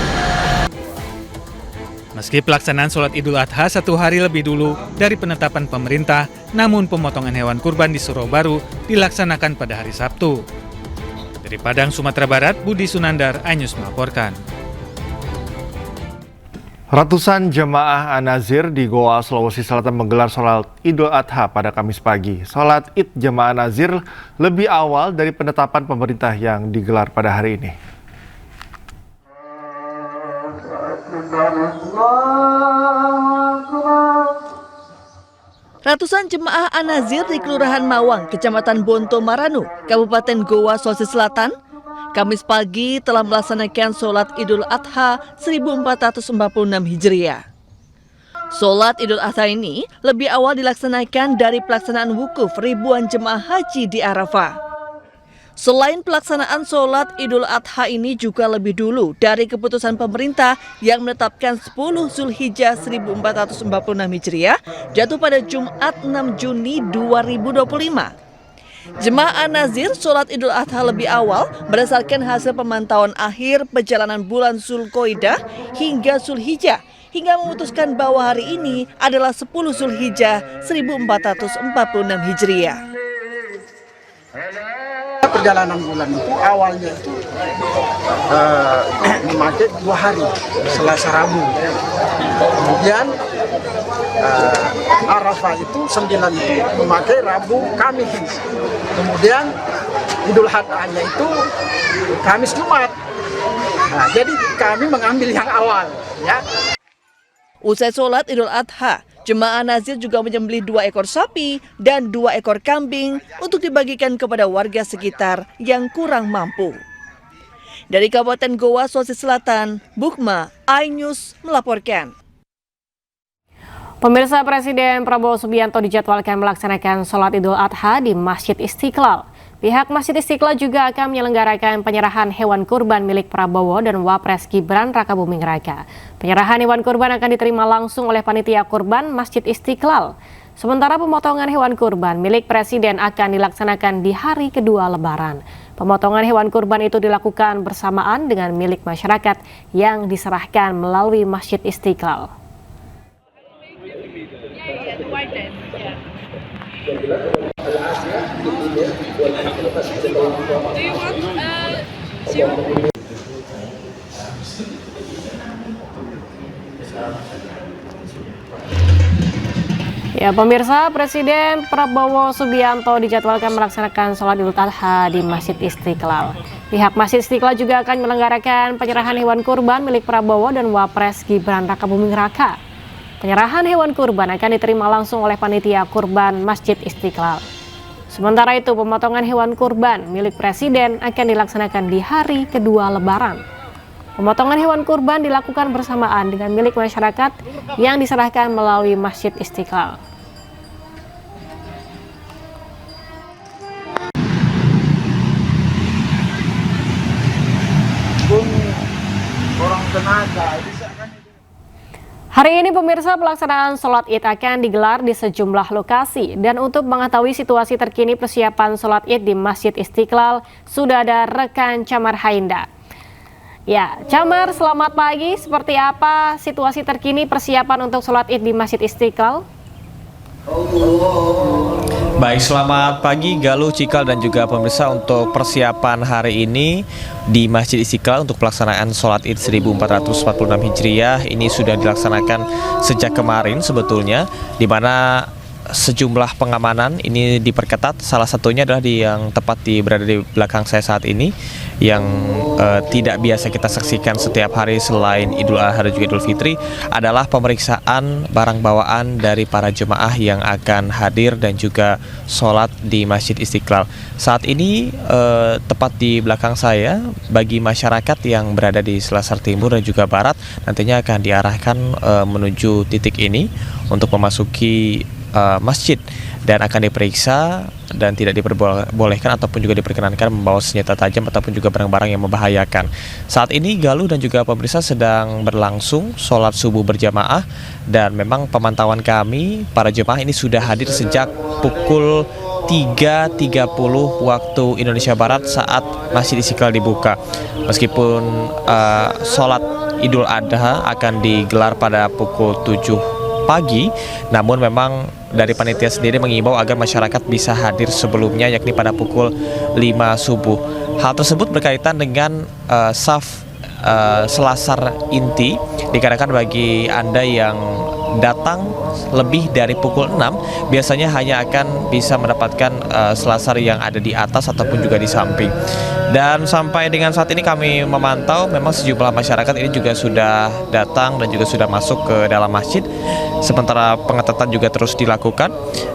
Speaker 19: Meski pelaksanaan sholat Idul Adha 1 hari lebih dulu dari penetapan pemerintah, namun pemotongan hewan kurban di Surau Baru dilaksanakan pada hari Sabtu. Dari Padang, Sumatera Barat, Budi Sunandar, iNews melaporkan.
Speaker 2: Ratusan jemaah An-Nazir di Goa, Sulawesi Selatan menggelar sholat Idul Adha pada Kamis pagi. Sholat Id jemaah An-Nazir lebih awal dari penetapan pemerintah yang digelar pada hari ini.
Speaker 23: Ratusan jemaah An-Nazir di Kelurahan Mawang, Kecamatan Bonto Maranu, Kabupaten Goa, Sulawesi Selatan, Kamis pagi telah melaksanakan sholat Idul Adha 1446 Hijriah. Sholat Idul Adha ini lebih awal dilaksanakan dari pelaksanaan wukuf ribuan jemaah haji di Arafah. Selain pelaksanaan sholat Idul Adha ini juga lebih dulu dari keputusan pemerintah yang menetapkan 10 Zulhijjah 1446 Hijriah jatuh pada Jumat 6 Juni 2025. Jemaah An-Nazir sholat Idul Adha lebih awal berdasarkan hasil pemantauan akhir perjalanan bulan Zulqoidah hingga Zulhijjah, hingga memutuskan bahwa hari ini adalah 10 Zulhijjah 1446 Hijriah.
Speaker 24: Perjalanan bulan itu awalnya itu memakai 2 hari, Selasa Rabu. Kemudian Arafah itu 9 itu memakai Rabu Kamis. Kemudian Idul Adha-nya itu Kamis Jumat. Nah, jadi kami mengambil yang awal, ya.
Speaker 23: Usai sholat Idul Adha, jemaah Nazir juga menyembelih 2 ekor sapi dan 2 ekor kambing untuk dibagikan kepada warga sekitar yang kurang mampu. Dari Kabupaten Goa, Sulawesi Selatan, Bukma, iNews melaporkan.
Speaker 3: Pemirsa, Presiden Prabowo Subianto dijadwalkan melaksanakan sholat Idul Adha di Masjid Istiqlal. Pihak Masjid Istiqlal juga akan menyelenggarakan penyerahan hewan kurban milik Prabowo dan Wapres Gibran Rakabuming Raka. Penyerahan hewan kurban akan diterima langsung oleh panitia kurban Masjid Istiqlal. Sementara pemotongan hewan kurban milik Presiden akan dilaksanakan di hari kedua Lebaran. Pemotongan hewan kurban itu dilakukan bersamaan dengan milik masyarakat yang diserahkan melalui Masjid Istiqlal.
Speaker 10: Do you want
Speaker 3: Ya, pemirsa, Presiden Prabowo Subianto dijadwalkan melaksanakan sholat Idul Adha di Masjid Istiqlal. Pihak Masjid Istiqlal juga akan menyelenggarakan penyerahan hewan kurban milik Prabowo dan Wapres Gibran Rakabuming Raka. Penyerahan hewan kurban akan diterima langsung oleh panitia kurban Masjid Istiqlal. Sementara itu, pemotongan hewan kurban milik Presiden akan dilaksanakan di hari kedua Lebaran. Pemotongan hewan kurban dilakukan bersamaan dengan milik masyarakat yang diserahkan melalui Masjid Istiqlal. Hari ini pemirsa, pelaksanaan sholat Id akan digelar di sejumlah lokasi. Dan untuk mengetahui situasi terkini persiapan sholat Id di Masjid Istiqlal, sudah ada rekan Camar Hainda. Ya, Camar, selamat pagi. Seperti apa situasi terkini persiapan untuk sholat Id di Masjid Istiqlal?
Speaker 1: Baik, selamat pagi Galuh, Cikal, dan juga pemirsa. Untuk persiapan hari ini di Masjid Istiqlal untuk pelaksanaan sholat Id 1446 Hijriah ini sudah dilaksanakan sejak kemarin sebetulnya, di mana sejumlah pengamanan ini diperketat. Salah satunya adalah yang tepat berada di belakang saya saat ini, yang tidak biasa kita saksikan setiap hari selain Idul Adha dan juga Idul Fitri, adalah pemeriksaan barang bawaan dari para jemaah yang akan hadir dan juga sholat di Masjid Istiqlal. Saat ini tepat di belakang saya, bagi masyarakat yang berada di Selasar Timur dan juga Barat, nantinya akan diarahkan menuju titik ini untuk memasuki masjid dan akan diperiksa dan tidak diperbolehkan ataupun juga diperkenankan membawa senjata tajam ataupun juga barang-barang yang membahayakan. Saat ini Galuh dan juga pemirsa sedang berlangsung sholat subuh berjamaah, dan memang pemantauan kami para jemaah ini sudah hadir sejak pukul 3.30 waktu Indonesia Barat saat Masjid Istiqlal dibuka. Meskipun sholat Idul Adha akan digelar pada pukul 7 pagi, namun memang dari panitia sendiri mengimbau agar masyarakat bisa hadir sebelumnya, yakni pada pukul 5 subuh. Hal tersebut berkaitan dengan saf Selasar inti, dikarenakan bagi Anda yang datang lebih dari pukul 6 biasanya hanya akan bisa mendapatkan selasar yang ada di atas ataupun juga di samping. Dan sampai dengan saat ini kami memantau memang sejumlah masyarakat ini juga sudah datang dan juga sudah masuk ke dalam masjid, sementara pengetatan juga terus dilakukan.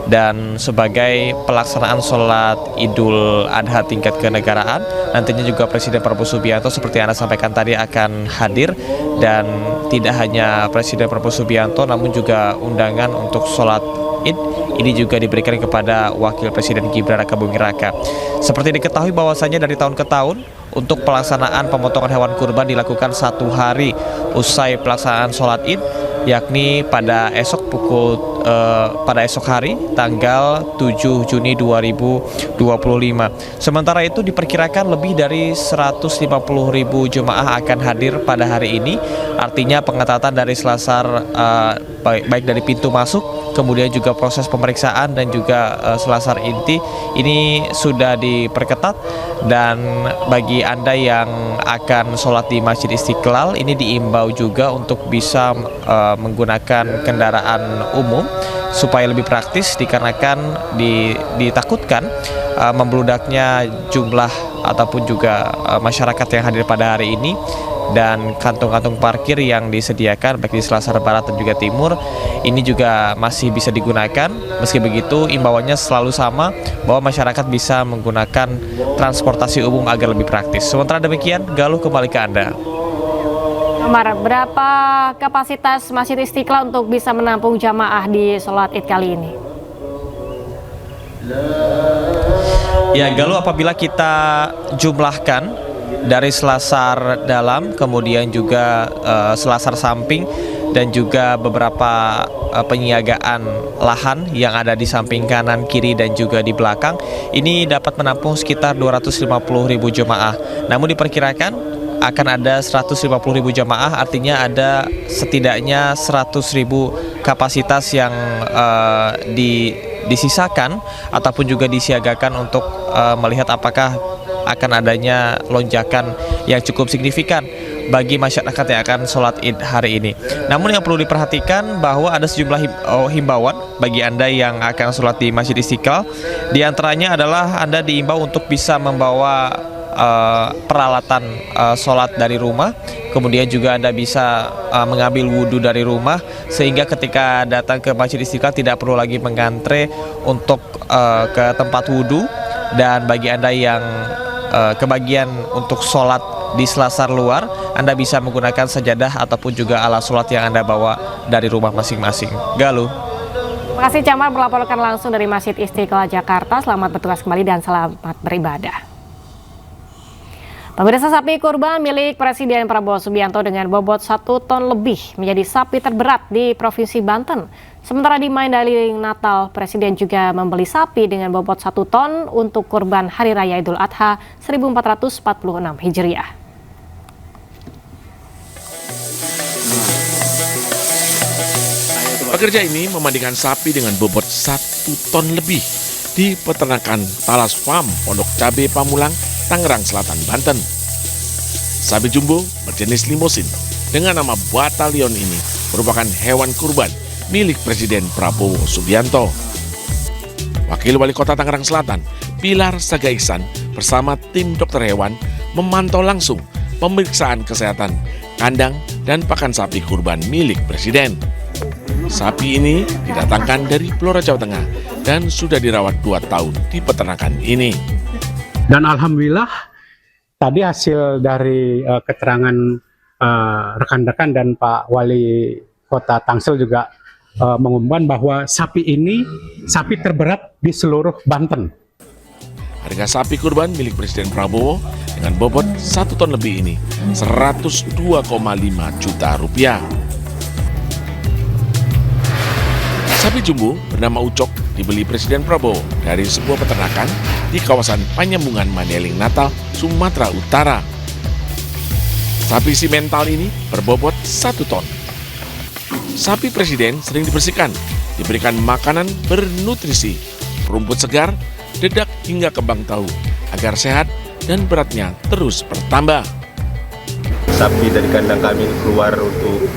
Speaker 1: Dan sebagai pelaksanaan sholat Idul Adha tingkat kenegaraan, nantinya juga Presiden Prabowo Subianto seperti yang Anda sampaikan tadi akan hadir, dan tidak hanya Presiden Prabowo Subianto namun juga undangan untuk sholat Id ini juga diberikan kepada Wakil Presiden Gibran Rakabuming Raka. Seperti diketahui bahwasanya dari tahun ke tahun untuk pelaksanaan pemotongan hewan kurban dilakukan 1 hari usai pelaksanaan sholat Id, yakni pada esok pada esok hari tanggal 7 Juni 2025. Sementara itu diperkirakan lebih dari 150.000 jemaah akan hadir pada hari ini. Artinya pengetatan dari Selasar baik dari pintu masuk, kemudian juga proses pemeriksaan dan juga Selasar inti ini sudah diperketat. Dan bagi Anda yang akan sholat di Masjid Istiqlal ini diimbau juga untuk bisa menggunakan kendaraan umum supaya lebih praktis, dikarenakan ditakutkan membludaknya jumlah ataupun juga masyarakat yang hadir pada hari ini, dan kantung-kantung parkir yang disediakan baik di Selasar Barat dan juga Timur ini juga masih bisa digunakan. Meski begitu, imbauannya selalu sama, bahwa masyarakat bisa menggunakan transportasi umum agar lebih praktis. Sementara demikian, Galuh, kembali ke Anda.
Speaker 3: Amar, berapa kapasitas Masjid Istiqlal untuk bisa menampung jamaah di sholat Id kali ini?
Speaker 1: Ya Galuh, apabila kita jumlahkan dari Selasar dalam, kemudian juga Selasar samping, dan juga beberapa penyiagaan lahan yang ada di samping kanan, kiri, dan juga di belakang, ini dapat menampung sekitar 250.000 jemaah. Namun diperkirakan akan ada 150.000 jemaah, artinya ada setidaknya 100.000 kapasitas yang disisakan ataupun juga disiagakan untuk melihat apakah akan adanya lonjakan yang cukup signifikan bagi masyarakat yang akan sholat id hari ini. Namun yang perlu diperhatikan bahwa ada sejumlah himbauan bagi Anda yang akan sholat di Masjid Istiqlal. Di antaranya adalah Anda diimbau untuk bisa membawa peralatan sholat dari rumah, kemudian juga Anda bisa mengambil wudhu dari rumah, sehingga ketika datang ke Masjid Istiqlal tidak perlu lagi mengantre untuk ke tempat wudhu. Dan bagi Anda yang kebagian untuk sholat di selasar luar, Anda bisa menggunakan sajadah ataupun juga alat sholat yang Anda bawa dari rumah masing-masing. Galuh.
Speaker 3: Terima kasih Camar melaporkan langsung dari Masjid Istiqlal Jakarta. Selamat bertugas kembali dan selamat beribadah. Pemirsa, sapi kurban milik Presiden Prabowo Subianto dengan bobot 1 ton lebih menjadi sapi terberat di Provinsi Banten. Sementara di Mandailing Natal, Presiden juga membeli sapi dengan bobot 1 ton untuk kurban Hari Raya Idul Adha 1446 Hijriah.
Speaker 5: Pekerja ini memandikan sapi dengan bobot 1 ton lebih di peternakan Talas Farm, Pondok Cabe Pamulang, Tangerang Selatan, Banten. Sapi jumbo berjenis limosin dengan nama Batalion ini merupakan hewan kurban milik Presiden Prabowo Subianto. Wakil Wali Kota Tangerang Selatan, Pilar Saga Ihsan bersama tim dokter hewan memantau langsung pemeriksaan kesehatan kandang dan pakan sapi kurban milik Presiden. Sapi ini didatangkan dari Blora, Jawa Tengah dan sudah dirawat 2 tahun di peternakan ini.
Speaker 6: Dan alhamdulillah tadi hasil dari keterangan rekan-rekan dan Pak Wali Kota Tangsel juga mengumumkan bahwa sapi ini sapi terberat di seluruh Banten.
Speaker 5: Harga sapi kurban milik Presiden Prabowo dengan bobot 1 ton lebih ini 102,5 juta rupiah. Sapi jumbo bernama Ucok dibeli Presiden Prabowo dari sebuah peternakan di kawasan Panyambungan Mandailing Natal, Sumatera Utara. Sapi simental ini berbobot 1 ton. Sapi Presiden sering dibersihkan, diberikan makanan bernutrisi, rumput segar, dedak hingga kembang tahu agar sehat dan beratnya terus bertambah.
Speaker 7: Sapi dari kandang kami keluar untuk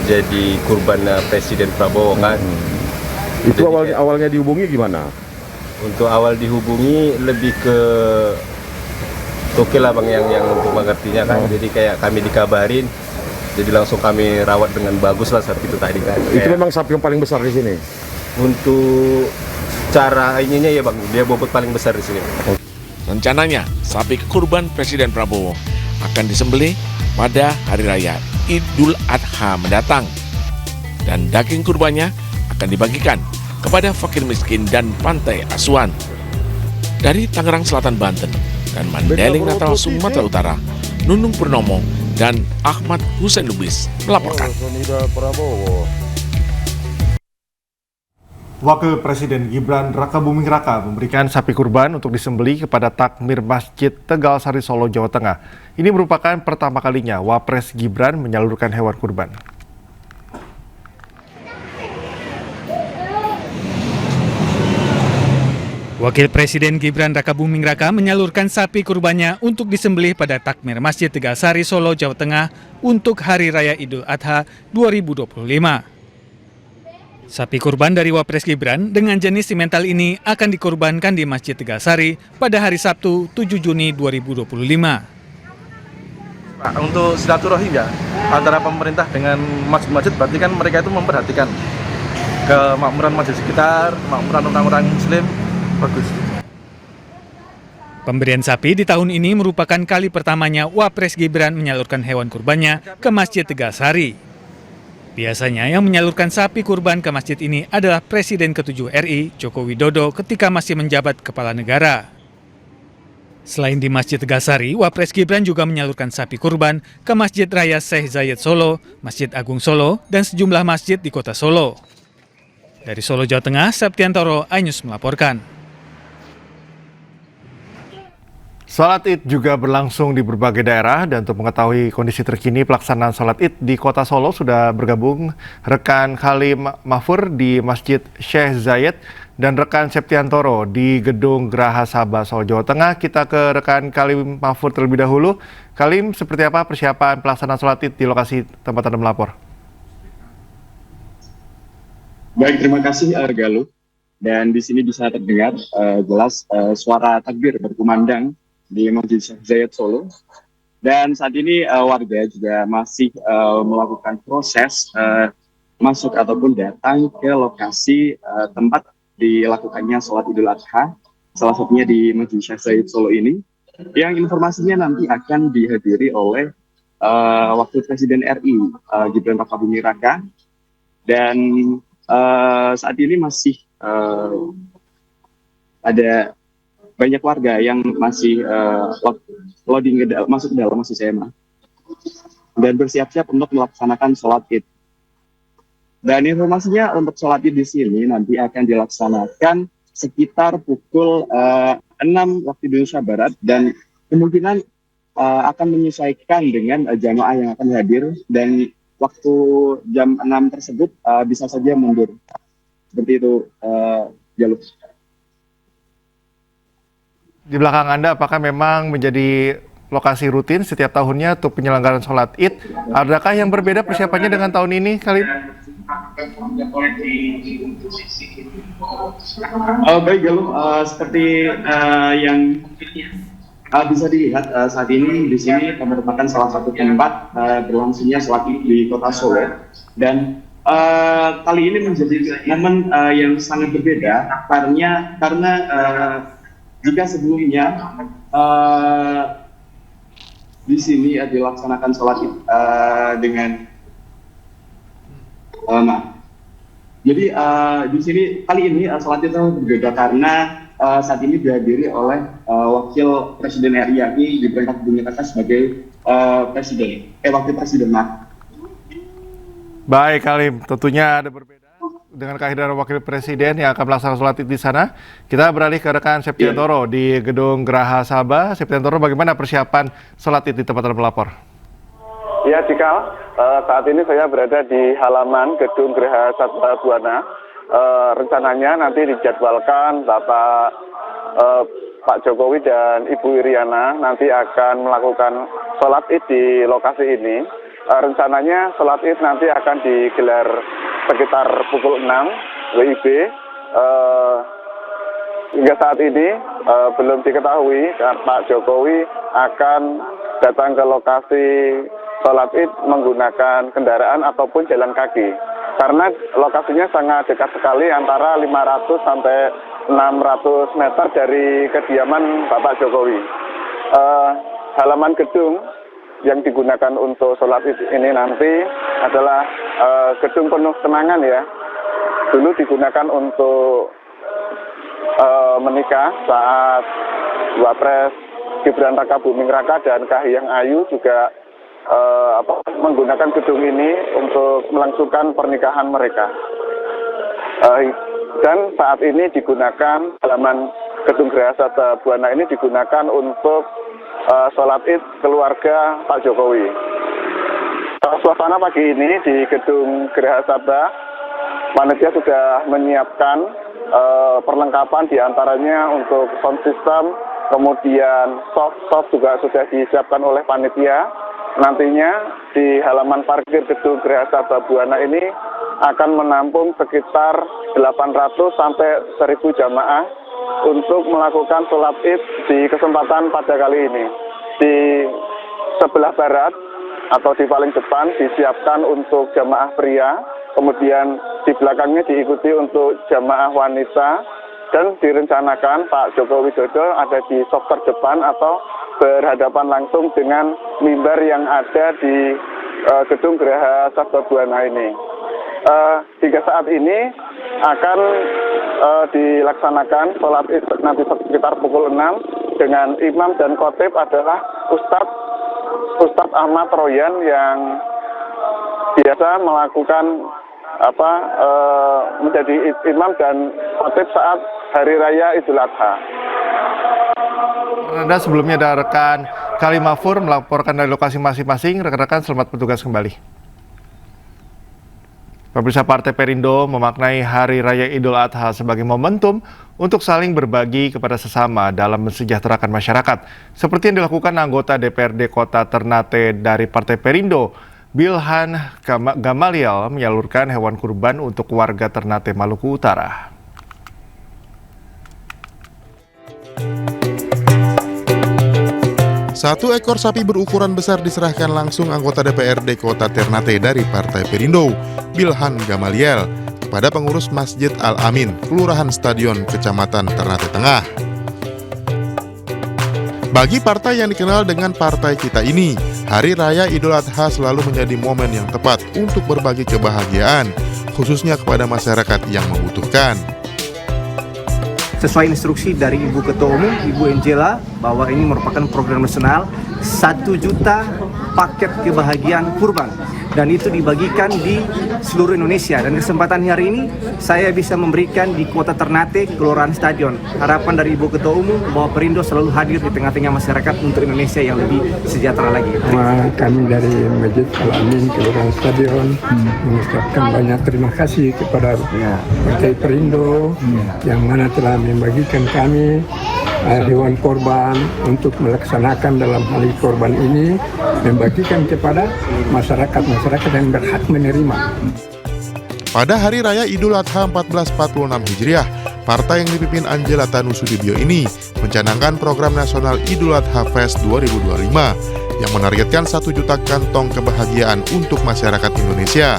Speaker 7: jadi kurban Presiden Prabowo kan.
Speaker 9: Itu awalnya dihubungi gimana?
Speaker 7: Untuk awal dihubungi lebih ke oke lah bang yang untuk mengertinya kan. Jadi kayak kami dikabarin, jadi langsung kami rawat dengan bagus lah sapi itu tadi kan.
Speaker 9: Itu memang sapi yang paling besar di sini.
Speaker 7: Untuk cara ininya ya bang, dia bobot paling besar di sini.
Speaker 5: Rencananya sapi kurban Presiden Prabowo akan disembelih pada Hari Raya Idul Adha mendatang. Dan daging kurbannya akan dibagikan kepada fakir miskin dan pantai asuhan. Dari Tangerang Selatan, Banten dan Mandailing Natal, Sumatera Utara, Nunung Purnomo dan Ahmad Hussein Lubis melaporkan.
Speaker 2: Wakil Presiden Gibran Rakabuming Raka memberikan sapi kurban untuk disembelih kepada takmir Masjid Tegal Sari, Solo, Jawa Tengah. Ini merupakan pertama kalinya Wapres Gibran menyalurkan hewan kurban.
Speaker 19: Wakil Presiden Gibran Rakabuming Raka menyalurkan sapi kurbannya untuk disembelih pada takmir Masjid Tegal Sari, Solo, Jawa Tengah untuk Hari Raya Idul Adha 2025. Sapi kurban dari Wapres Gibran dengan jenis simental ini akan dikurbankan di Masjid Tegal Sari pada hari Sabtu 7 Juni 2025.
Speaker 25: Untuk silaturahim ya antara pemerintah dengan masjid-masjid, berarti kan mereka itu memperhatikan kemakmuran masjid sekitar, kemakmuran orang-orang Muslim, bagus.
Speaker 19: Pemberian sapi di tahun ini merupakan kali pertamanya Wapres Gibran menyalurkan hewan kurbannya ke Masjid Tegal Sari. Biasanya yang menyalurkan sapi kurban ke masjid ini adalah Presiden ke-7 RI, Joko Widodo, ketika masih menjabat kepala negara. Selain di Masjid Tegal Sari, Wapres Gibran juga menyalurkan sapi kurban ke Masjid Raya Syekh Zayed Solo, Masjid Agung Solo, dan sejumlah masjid di kota Solo. Dari Solo, Jawa Tengah, Septiantoro, iNews melaporkan.
Speaker 2: Sholat Id juga berlangsung di berbagai daerah, dan untuk mengetahui kondisi terkini pelaksanaan sholat Id di Kota Solo sudah bergabung rekan Khalim Mahfur di Masjid Syekh Zayed dan rekan Septiantoro di Gedung Geraha Sabah, Solo, Jawa Tengah. Kita ke rekan Khalim Mahfur terlebih dahulu. Khalim, seperti apa persiapan pelaksanaan sholat Id di lokasi tempat Anda melapor?
Speaker 4: Baik, terima kasih Galuh. Dan di sini bisa terdengar jelas suara takbir berkumandang di Masjid Syekh Zayed Solo. Dan saat ini warga juga masih melakukan proses masuk ataupun datang ke lokasi tempat dilakukannya sholat Idul Adha, salah satunya di Masjid Syekh Zayed Solo ini, yang informasinya nanti akan dihadiri oleh Wakil Presiden RI Gibran Rakabuming Raka. Dan saat ini masih ada banyak warga yang masih masuk ke dalam masjid SMA dan bersiap-siap untuk melaksanakan sholat Id. Dan informasinya untuk sholat Id di sini nanti akan dilaksanakan sekitar pukul 6 waktu Indonesia Barat, dan kemungkinan akan menyesuaikan dengan jamaah yang akan hadir, dan waktu jam 6 tersebut bisa saja mundur. Seperti itu, Galuh.
Speaker 2: Di belakang Anda, apakah memang menjadi lokasi rutin setiap tahunnya untuk penyelenggaraan sholat Id? Adakah yang berbeda persiapannya dengan tahun ini, Khalid?
Speaker 4: Baik, Galuh, seperti yang bisa dilihat saat ini di sini merupakan salah satu tempat berlangsungnya sholat Id di Kota Solo, dan kali ini menjadi momen yang sangat berbeda karena jika sebelumnya di sini dilaksanakan sholat Id dengan jadi di sini kali ini sholat Id berbeda karena saat ini dihadiri oleh Wakil Presiden RI yakni Gibran Rakabuming Raka sebagai Wakil Presiden.
Speaker 2: Baik, Khalim, tentunya ada berbeda dengan kehadiran Wakil Presiden yang akan melaksanakan sholat Id di sana. Kita beralih ke rekan Septiantoro di Gedung Geraha Sabah. Septiantoro, bagaimana persiapan sholat Id di tempat Anda melapor?
Speaker 8: Ya, Cikal, saat ini saya berada di halaman Gedung Geraha Sabah Buana. Rencananya nanti dijadwalkan Pak Jokowi dan Ibu Iriana nanti akan melakukan sholat Id di lokasi ini. Rencananya sholat Id nanti akan digelar sekitar pukul 6 WIB. Hingga saat ini belum diketahui Pak Jokowi akan datang ke lokasi sholat Id menggunakan kendaraan ataupun jalan kaki. Karena lokasinya sangat dekat sekali, antara 500 sampai 600 meter dari kediaman Bapak Jokowi. Halaman gedung yang digunakan untuk sholat Id ini nanti adalah gedung penuh kenangan ya. Dulu digunakan untuk menikah saat Wapres Gibran Rakabuming Raka dan Kahiyang Ayu juga menggunakan gedung ini untuk melangsungkan pernikahan mereka. Dan saat ini digunakan halaman Gedung Geraha Sabah Buana ini digunakan untuk sholat Id keluarga Pak Jokowi. Suasana pagi ini di Gedung Geraha Sabah, panitia sudah menyiapkan perlengkapan diantaranya untuk sound system, kemudian soft juga sudah disiapkan oleh panitia. Nantinya di halaman parkir Gedung Geraha Sabah Buana ini akan menampung sekitar 800 sampai 1000 jamaah untuk melakukan sholat Id di kesempatan pada kali ini. Di sebelah barat atau di paling depan disiapkan untuk jamaah pria, kemudian di belakangnya diikuti untuk jamaah wanita, dan direncanakan Pak Joko Widodo ada di sok terdepan atau berhadapan langsung dengan mimbar yang ada di Gedung Geraha Sabah Buana ini. Hingga saat ini akan dilaksanakan sholat Id nanti sekitar pukul 6 dengan imam dan khotib adalah Ustadz Ahmad Royan yang biasa melakukan menjadi imam dan khotib saat Hari Raya Idul Adha.
Speaker 2: Anda sebelumnya ada rekan Kalimafur melaporkan dari lokasi masing-masing. Rekan-rekan selamat bertugas kembali. Pemirsa, Partai Perindo memaknai Hari Raya Idul Adha sebagai momentum untuk saling berbagi kepada sesama dalam mensejahterakan masyarakat. Seperti yang dilakukan anggota DPRD Kota Ternate dari Partai Perindo, Bilhan Gamaliel menyalurkan hewan kurban untuk warga Ternate, Maluku Utara.
Speaker 11: Satu ekor sapi berukuran besar diserahkan langsung anggota DPRD Kota Ternate dari Partai Perindo, Bilhan Gamaliel, kepada pengurus Masjid Al-Amin, Kelurahan Stadion, Kecamatan Ternate Tengah. Bagi partai yang dikenal dengan Partai Kita ini, Hari Raya Idul Adha selalu menjadi momen yang tepat untuk berbagi kebahagiaan, khususnya kepada masyarakat yang membutuhkan.
Speaker 12: Sesuai instruksi dari Ibu Ketua Umum, Ibu Angela, bahwa ini merupakan program nasional 1 juta paket kebahagiaan kurban. Dan itu dibagikan di seluruh Indonesia. Dan kesempatan hari ini saya bisa memberikan di Kota Ternate, Kelurahan Stadion. Harapan dari Ibu Ketua Umum bahwa Perindo selalu hadir di tengah-tengah masyarakat untuk Indonesia yang lebih sejahtera lagi.
Speaker 13: Kami dari Masjid Al-Amin, Kelurahan Stadion, mengucapkan banyak terima kasih kepada Partai Perindo yang mana telah membagikan kami hewan korban untuk melaksanakan dalam hari korban ini, membagikan kepada masyarakat yang berhak menerima.
Speaker 11: Pada Hari Raya Idul Adha 1446 Hijriah, partai yang dipimpin Angela Tanusudibyo ini mencanangkan program nasional Idul Adha Fest 2025 yang menargetkan 1 juta kantong kebahagiaan untuk masyarakat Indonesia.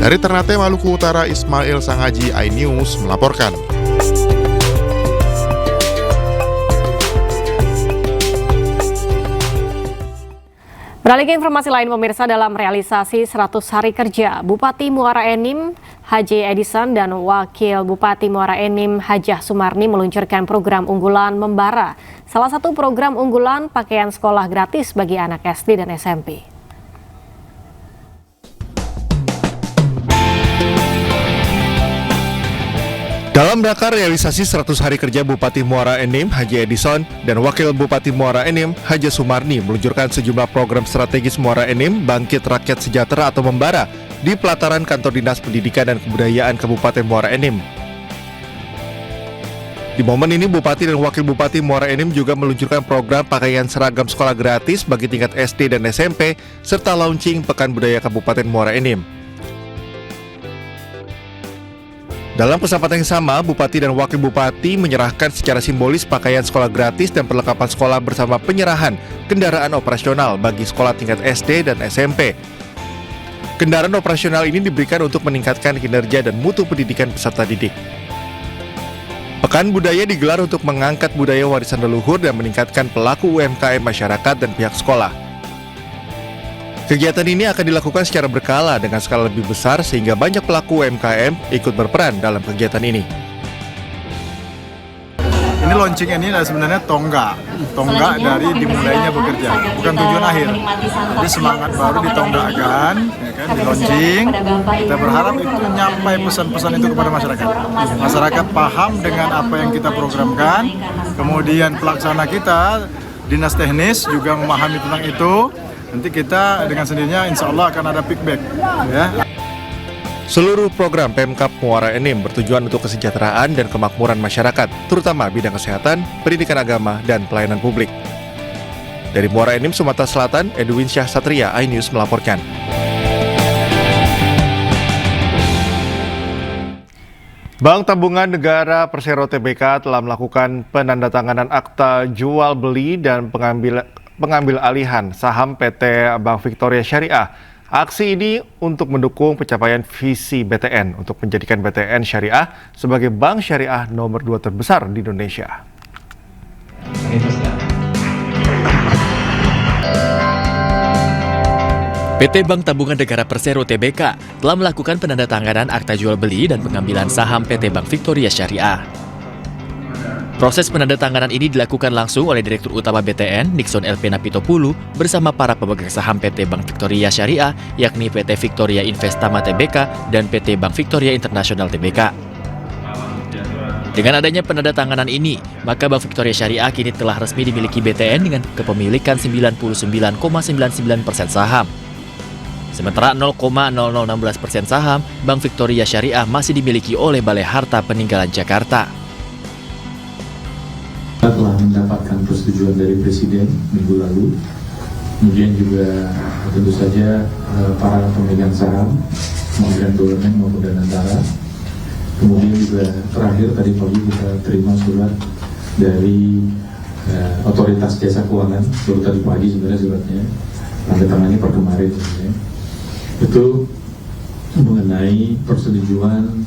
Speaker 11: Dari Ternate, Maluku Utara, Ismail Sangaji, iNews melaporkan.
Speaker 3: Beralih ke informasi lain, pemirsa, dalam realisasi 100 hari kerja, Bupati Muara Enim, Haji Edison, dan Wakil Bupati Muara Enim, Hajah Sumarni meluncurkan program unggulan Membara. Salah satu program unggulan pakaian sekolah gratis bagi anak SD dan SMP.
Speaker 2: Dalam rangka realisasi 100 hari kerja Bupati Muara Enim, Haji Edison, dan Wakil Bupati Muara Enim, Hajah Sumarni meluncurkan sejumlah program strategis Muara Enim Bangkit Rakyat Sejahtera atau Membara di pelataran Kantor Dinas Pendidikan dan Kebudayaan Kabupaten Muara Enim. Di momen ini, Bupati dan Wakil Bupati Muara Enim juga meluncurkan program pakaian seragam sekolah gratis bagi tingkat SD dan SMP, serta launching Pekan Budaya Kabupaten Muara Enim. Dalam kesempatan yang sama, Bupati dan Wakil Bupati menyerahkan secara simbolis pakaian sekolah gratis dan perlengkapan sekolah bersama penyerahan kendaraan operasional bagi sekolah tingkat SD dan SMP. Kendaraan operasional ini diberikan untuk meningkatkan kinerja dan mutu pendidikan peserta didik. Pekan Budaya digelar untuk mengangkat budaya warisan leluhur dan meningkatkan pelaku UMKM masyarakat dan pihak sekolah. Kegiatan ini akan dilakukan secara berkala dengan skala lebih besar sehingga banyak pelaku UMKM ikut berperan dalam kegiatan ini.
Speaker 14: Ini launching ini sebenarnya tonggak dari dimulainya bekerja, bukan tujuan akhir. Jadi semangat baru ditonggakkan, ya kan, di launching. Kita berharap itu nyampai pesan-pesan itu kepada masyarakat. Masyarakat paham dengan apa yang kita programkan, kemudian pelaksana kita, dinas teknis juga memahami tentang itu. Nanti kita dengan sendirinya insya Allah akan ada feedback. Ya.
Speaker 2: Seluruh program Pemkab Muara Enim bertujuan untuk kesejahteraan dan kemakmuran masyarakat, terutama bidang kesehatan, pendidikan agama, dan pelayanan publik. Dari Muara Enim, Sumatera Selatan, Edwin Syah Satria, iNews melaporkan. Bank Tabungan Negara Persero Tbk telah melakukan penandatanganan akta jual beli dan pengambil alihan saham PT Bank Victoria Syariah. Aksi ini untuk mendukung pencapaian visi BTN untuk menjadikan BTN Syariah sebagai bank syariah nomor 2 terbesar di Indonesia.
Speaker 15: PT Bank Tabungan Negara Persero Tbk telah melakukan penandatanganan akta jual beli dan pengambilan saham PT Bank Victoria Syariah. Proses penandatanganan ini dilakukan langsung oleh Direktur Utama BTN, Nixon LP Napitopulu, bersama para pemegang saham PT Bank Victoria Syariah, yakni PT Victoria Investama Tbk dan PT Bank Victoria International Tbk. Dengan adanya penandatanganan ini, maka Bank Victoria Syariah kini telah resmi dimiliki BTN dengan kepemilikan 99,99% saham. Sementara 0,0016% saham Bank Victoria Syariah masih dimiliki oleh Balai Harta Peninggalan Jakarta.
Speaker 16: Kita telah mendapatkan persetujuan dari Presiden minggu lalu. Kemudian juga tentu saja para pemegang saham, Kementerian BUMN maupun Danantara. Kemudian juga terakhir tadi pagi kita terima surat dari Otoritas Jasa Keuangan, baru tadi pagi sebenarnya suratnya, tanda tangannya per kemarin sebenarnya. Itu mengenai persetujuan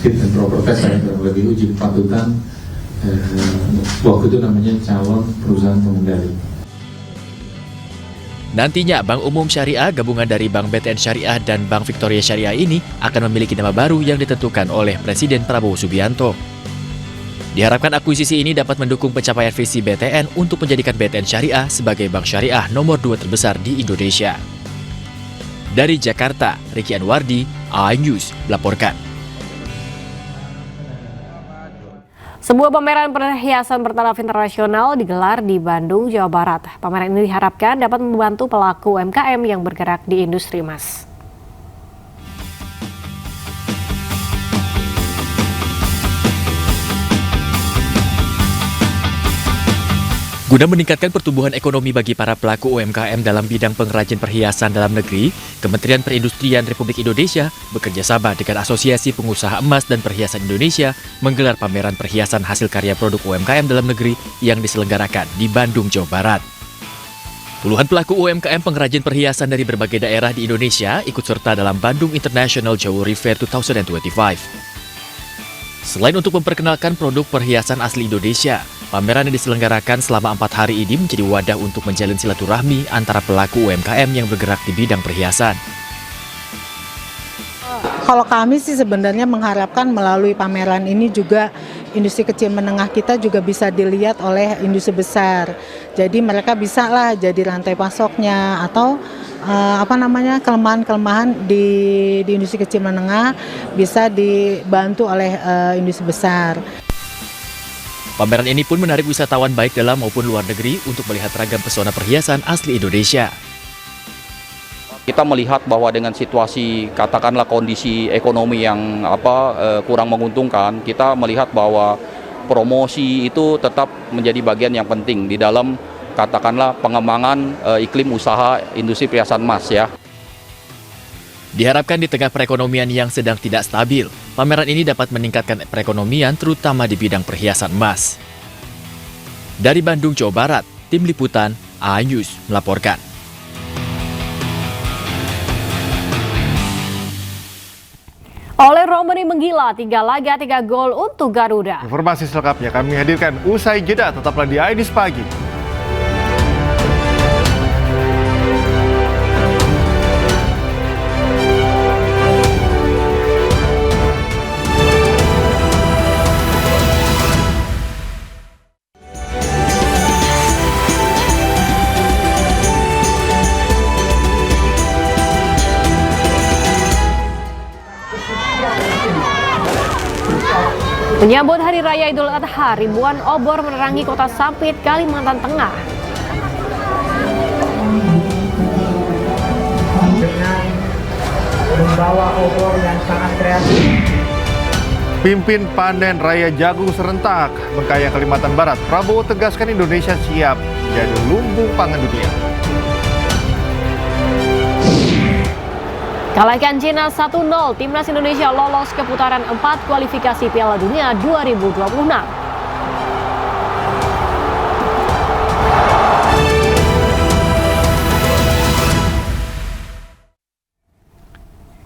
Speaker 16: fit and proper test, saya kurang lebih uji kepatutan waktu itu namanya calon perusahaan pengendali.
Speaker 15: Nantinya Bank Umum Syariah gabungan dari Bank BTN Syariah dan Bank Victoria Syariah ini akan memiliki nama baru yang ditentukan oleh Presiden Prabowo Subianto. Diharapkan akuisisi ini dapat mendukung pencapaian visi BTN untuk menjadikan BTN Syariah sebagai bank syariah nomor 2 terbesar di Indonesia. Dari Jakarta, Ricky Anwardi, iNews melaporkan.
Speaker 3: Sebuah pameran perhiasan bertaraf internasional digelar di Bandung, Jawa Barat. Pameran ini diharapkan dapat membantu pelaku UMKM yang bergerak di industri emas.
Speaker 15: Guna meningkatkan pertumbuhan ekonomi bagi para pelaku UMKM dalam bidang pengrajin perhiasan dalam negeri, Kementerian Perindustrian Republik Indonesia bekerjasama dengan Asosiasi Pengusaha Emas dan Perhiasan Indonesia menggelar pameran perhiasan hasil karya produk UMKM dalam negeri yang diselenggarakan di Bandung, Jawa Barat. Puluhan pelaku UMKM pengrajin perhiasan dari berbagai daerah di Indonesia ikut serta dalam Bandung International Jewelry Fair 2025. Selain untuk memperkenalkan produk perhiasan asli Indonesia, pameran yang diselenggarakan selama 4 hari ini menjadi wadah untuk menjalin silaturahmi antara pelaku UMKM yang bergerak di bidang perhiasan.
Speaker 17: Kalau kami sih sebenarnya mengharapkan melalui pameran ini juga industri kecil menengah kita juga bisa dilihat oleh industri besar. Jadi mereka bisa lah jadi rantai pasoknya atau kelemahan-kelemahan di industri kecil menengah bisa dibantu oleh industri besar.
Speaker 15: Pameran ini pun menarik wisatawan baik dalam maupun luar negeri untuk melihat ragam pesona perhiasan asli Indonesia.
Speaker 18: Kita melihat bahwa dengan situasi katakanlah kondisi ekonomi yang kurang menguntungkan, kita melihat bahwa promosi itu tetap menjadi bagian yang penting di dalam katakanlah pengembangan iklim usaha industri perhiasan emas ya.
Speaker 15: Diharapkan di tengah perekonomian yang sedang tidak stabil, pameran ini dapat meningkatkan perekonomian terutama di bidang perhiasan emas. Dari Bandung, Jawa Barat, Tim Liputan iNews melaporkan.
Speaker 3: Ole Romani menggila 3 laga 3 gol untuk Garuda.
Speaker 2: Informasi selengkapnya kami hadirkan usai jeda, tetaplah di iNews Pagi.
Speaker 3: Menyambut Hari Raya Idul Adha, ribuan obor menerangi kota Sampit, Kalimantan Tengah.
Speaker 20: Dengan membawa obor yang sangat kreatif.
Speaker 2: Pimpin panen raya jagung serentak Bengkayang, Kalimantan Barat. Prabowo tegaskan Indonesia siap jadi lumbung pangan dunia.
Speaker 3: Kalahkan Cina 1-0, Timnas Indonesia lolos ke putaran 4 kualifikasi Piala Dunia 2026.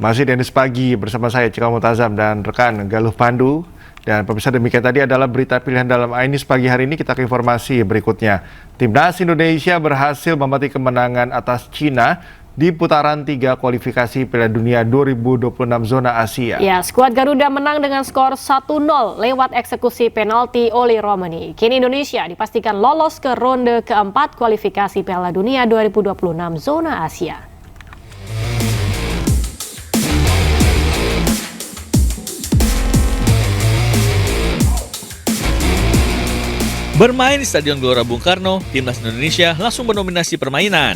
Speaker 2: Masih di iNews Pagi bersama saya Cikal Mutazam dan rekan Galuh Pandu. Dan pemirsa, demikian tadi adalah berita pilihan dalam iNews Pagi hari ini. Kita ke informasi berikutnya. Timnas Indonesia berhasil memetik kemenangan atas Cina di putaran 3 kualifikasi Piala Dunia 2026 zona Asia.
Speaker 3: Ya, skuad Garuda menang dengan skor 1-0 lewat eksekusi penalti Ole Romani. Kini Indonesia dipastikan lolos ke ronde keempat kualifikasi Piala Dunia 2026 zona Asia.
Speaker 15: Bermain di Stadion Gelora Bung Karno, timnas Indonesia langsung mendominasi permainan.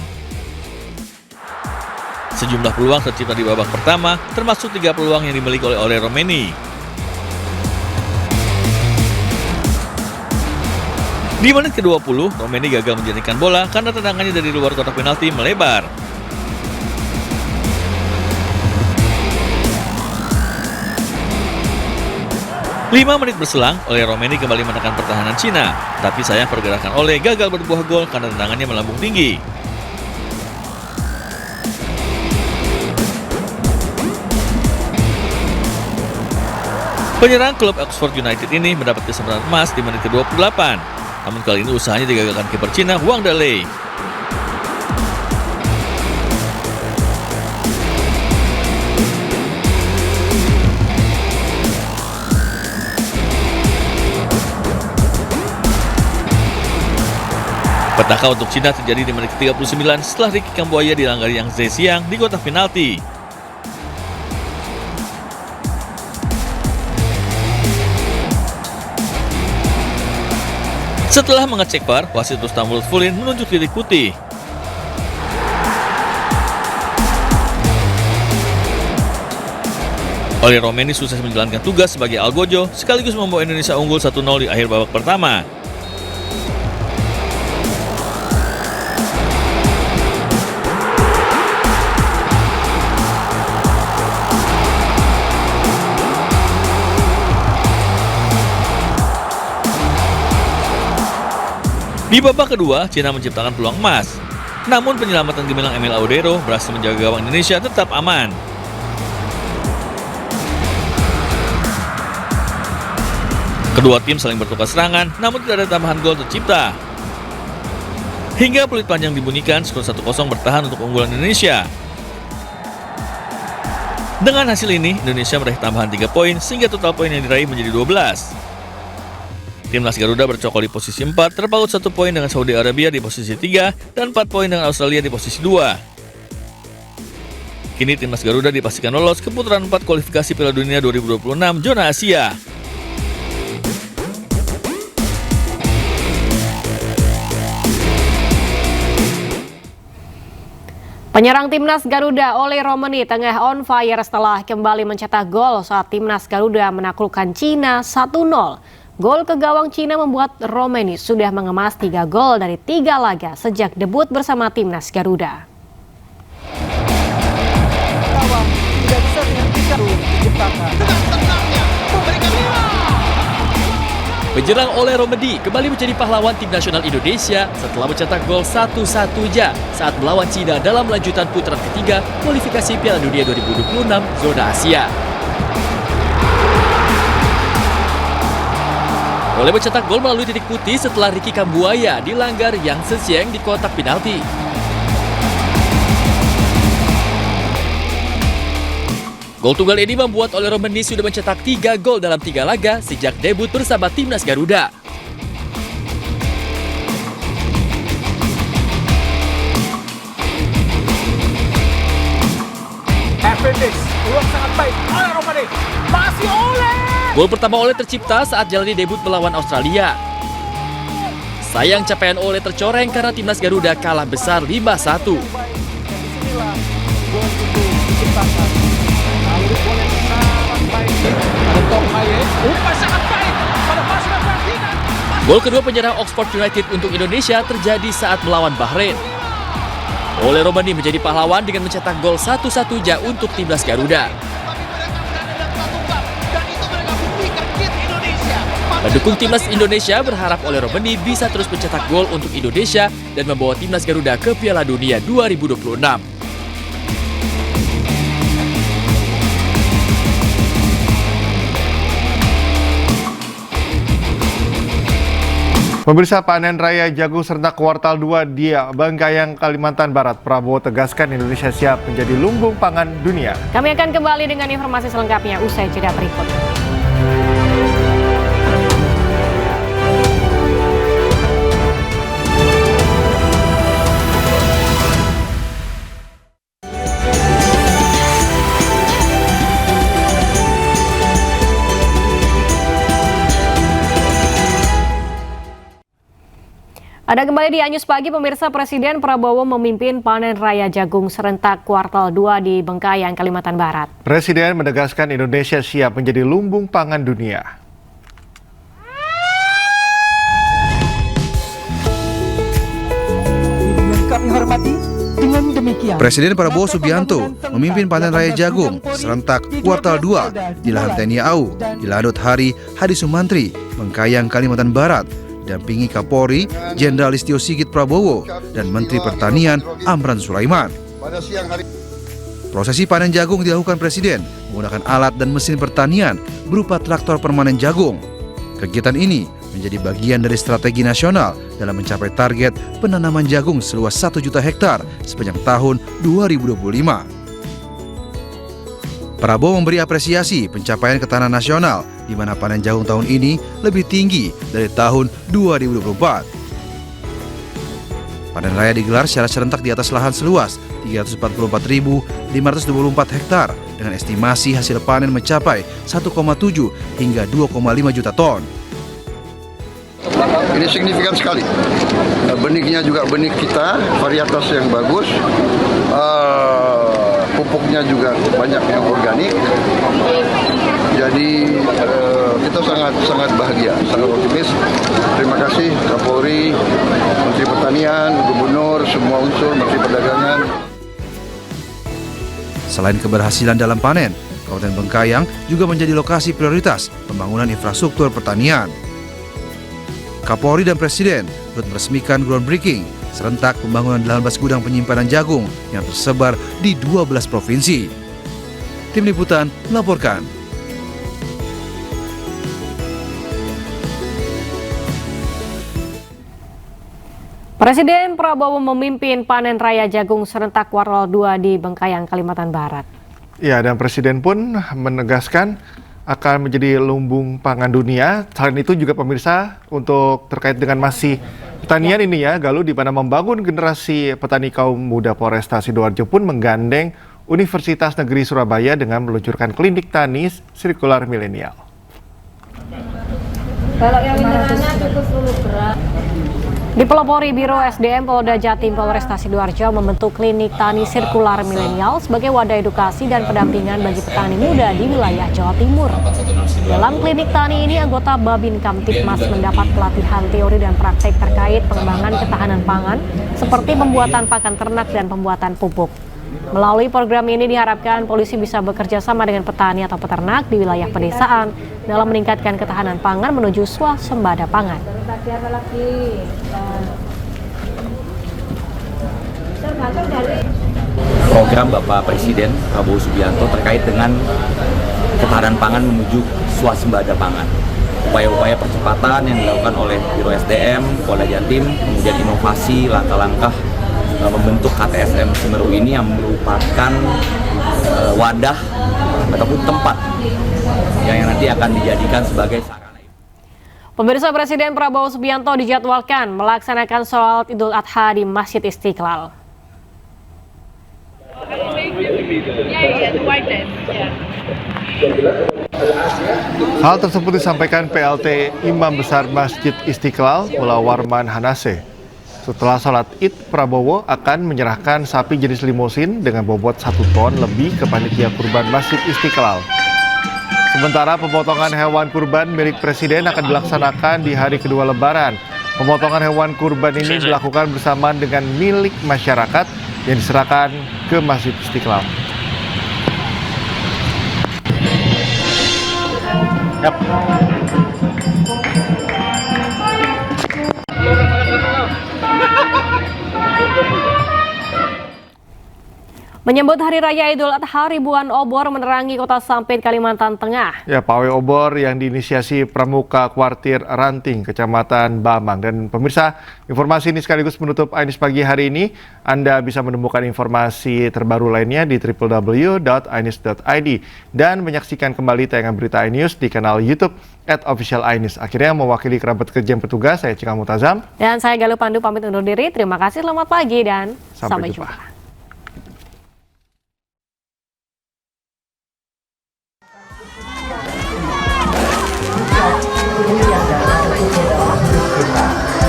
Speaker 15: Sejumlah peluang tercipta di babak pertama, termasuk 3 peluang yang dimiliki oleh Romeni. Di menit ke-20, Romeni gagal menjernihkan bola karena tendangannya dari luar kotak penalti melebar. Lima menit berselang, Ole Romeni kembali menekan pertahanan Cina, tapi sayang pergerakan Ole gagal berbuah gol karena tendangannya melambung tinggi. Penyerang klub Oxford United ini mendapat kesempatan emas di menit ke-28, namun kali ini usahanya digagalkan kiper Cina Wang Dalei. Petaka untuk Cina terjadi di menit ke-39 setelah Ricky Kambuaya dilanggari Yang Zhexiang di kotak penalti. Setelah mengecek VAR, wasit Rustam Lutfulin menunjuk titik putih. Ole Romeni sukses menjalankan tugas sebagai algojo sekaligus membawa Indonesia unggul 1-0 di akhir babak pertama. Di babak kedua, Cina menciptakan peluang emas. Namun penyelamatan gemilang Emil Audero berhasil menjaga gawang Indonesia tetap aman. Kedua tim saling bertukar serangan, namun tidak ada tambahan gol tercipta. Hingga peluit panjang dibunyikan, skor 1-0 bertahan untuk unggulan Indonesia. Dengan hasil ini, Indonesia meraih tambahan 3 poin sehingga total poin yang diraih menjadi 12. Timnas Garuda bercokol di posisi 4, terpaut 1 poin dengan Saudi Arabia di posisi 3 dan 4 poin dengan Australia di posisi 2. Kini Timnas Garuda dipastikan lolos ke putaran 4 kualifikasi Piala Dunia 2026 zona Asia.
Speaker 3: Penyerang Timnas Garuda Ole Romeni tengah on fire setelah kembali mencetak gol saat Timnas Garuda menaklukkan Cina 1-0. Gol ke gawang Cina membuat Romeni sudah mengemas 3 gol dari 3 laga sejak debut bersama Timnas Garuda.
Speaker 15: Penyerang Ole Romeni kembali menjadi pahlawan tim nasional Indonesia setelah mencetak gol 1-1 saat melawan Cina dalam lanjutan putaran ketiga kualifikasi Piala Dunia 2026 zona Asia. Ole mencetak gol melalui titik putih setelah Ricky Kambuaya dilanggar Yang Zhexiang di kotak penalti. Gol tunggal ini membuat Ole Romeni sudah mencetak 3 gol dalam 3 laga sejak debut bersama Timnas Garuda.
Speaker 10: Peluang sangat baik oleh Romeni. Masih Ole.
Speaker 15: Gol pertama Ole tercipta saat jalani debut melawan Australia. Sayang capaian Ole tercoreng karena Timnas Garuda kalah besar 5-1. Gol kedua penyerang Oxford United untuk Indonesia terjadi saat melawan Bahrain. Ole Romeni menjadi pahlawan dengan mencetak gol 1-1 untuk Timnas Garuda. Pendukung Timnas Indonesia berharap Ole Romeni bisa terus mencetak gol untuk Indonesia dan membawa Timnas Garuda ke Piala Dunia 2026.
Speaker 2: Pemirsa, panen raya jagung serentak kuartal 2 di Bangkayang, Kalimantan Barat. Prabowo tegaskan Indonesia siap menjadi lumbung pangan dunia.
Speaker 3: Kami akan kembali dengan informasi selengkapnya usai jeda berikut. Ada kembali di Anyus Pagi, pemirsa. Presiden Prabowo memimpin panen raya jagung serentak kuartal 2 di Bengkayang, Kalimantan Barat.
Speaker 2: Presiden menegaskan Indonesia siap menjadi lumbung pangan dunia.
Speaker 10: Kami hormati. Dengan demikian,
Speaker 1: Presiden Prabowo Subianto memimpin panen raya jagung serentak kuartal 2 di lahan TNI AU di Landut Hari Hadi Sumantri, Bengkayang, Kalimantan Barat, didampingi Kapolri Jenderal Listio Sigit Prabowo dan Menteri Pertanian Amran Sulaiman. Prosesi panen jagung dilakukan Presiden menggunakan alat dan mesin pertanian berupa traktor permanen jagung. Kegiatan ini menjadi bagian dari strategi nasional dalam mencapai target penanaman jagung seluas 1 juta hektar sepanjang tahun 2025. Prabowo memberi apresiasi pencapaian ketahanan nasional di mana panen jagung tahun ini lebih tinggi dari tahun 2024. Panen raya digelar secara serentak di atas lahan seluas 344.524 hektar dengan estimasi hasil panen mencapai 1,7 hingga 2,5 juta ton.
Speaker 21: Ini signifikan sekali. Benihnya juga benih kita, varietas yang bagus. Pupuknya juga banyak yang organik. Jadi kita sangat bahagia, sangat optimis. Terima kasih Kapolri, Menteri Pertanian, Gubernur, semua unsur, Menteri Perdagangan.
Speaker 1: Selain keberhasilan dalam panen, Kabupaten Bengkayang juga menjadi lokasi prioritas pembangunan infrastruktur pertanian. Kapolri dan Presiden turut meresmikan groundbreaking serentak pembangunan 18 gudang penyimpanan jagung yang tersebar di 12 provinsi. Tim Liputan melaporkan.
Speaker 3: Presiden Prabowo memimpin panen raya jagung serentak kuartal 2 di Bengkayang, Kalimantan Barat.
Speaker 2: Ya, dan Presiden pun menegaskan akan menjadi lumbung pangan dunia. Selain itu juga pemirsa, untuk terkait dengan masih pertanian ini ya, Galuh, di mana membangun generasi petani kaum muda Polresta Sidoarjo pun menggandeng Universitas Negeri Surabaya dengan meluncurkan klinik tani sirkular milenial.
Speaker 22: Kalau yang minerannya cukup dulu berat.
Speaker 3: Dipelopori Biro SDM Polda Jatim Polresta Sidoarjo membentuk klinik tani sirkular milenial sebagai wadah edukasi dan pendampingan bagi petani muda di wilayah Jawa Timur. Dalam klinik tani ini, anggota Babin Kamtibmas mendapat pelatihan teori dan praktek terkait pengembangan ketahanan pangan seperti pembuatan pakan ternak dan pembuatan pupuk. Melalui program ini diharapkan polisi bisa bekerja sama dengan petani atau peternak di wilayah pedesaan dalam meningkatkan ketahanan pangan menuju swasembada pangan.
Speaker 18: Program Bapak Presiden Prabowo Subianto terkait dengan ketahanan pangan menuju swasembada pangan. Upaya-upaya percepatan yang dilakukan oleh Biro SDM, Polda Jatim, kemudian inovasi, langkah-langkah membentuk KTSM Semeru ini yang merupakan wadah ataupun tempat yang nanti akan dijadikan sebagai sarana.
Speaker 3: Pemirsa, Presiden Prabowo Subianto dijadwalkan melaksanakan sholat Idul Adha di Masjid Istiqlal.
Speaker 2: Hal tersebut disampaikan PLT Imam Besar Masjid Istiqlal, Mullah Warman Hanase. Setelah sholat Id, Prabowo akan menyerahkan sapi jenis limusin dengan bobot 1 ton lebih ke panitia kurban Masjid Istiqlal. Sementara pemotongan hewan kurban milik Presiden akan dilaksanakan di hari kedua Lebaran. Pemotongan hewan kurban ini dilakukan bersamaan dengan milik masyarakat yang diserahkan ke Masjid Istiqlal.
Speaker 3: Menyambut Hari Raya Idul Adha, ribuan obor menerangi kota Sampit, Kalimantan Tengah.
Speaker 2: Ya, pawai obor yang diinisiasi Pramuka Kuartir Ranting, Kecamatan Bamang. Dan pemirsa, informasi ini sekaligus menutup Ainis Pagi hari ini. Anda bisa menemukan informasi terbaru lainnya di www.ainis.id dan menyaksikan kembali tayangan berita iNews di kanal YouTube @officialainis. Akhirnya mewakili kerabat kerja yang bertugas, saya Cika Mutazam.
Speaker 3: Dan saya Galuh Pandu pamit undur diri. Terima kasih, selamat pagi dan sampai jumpa.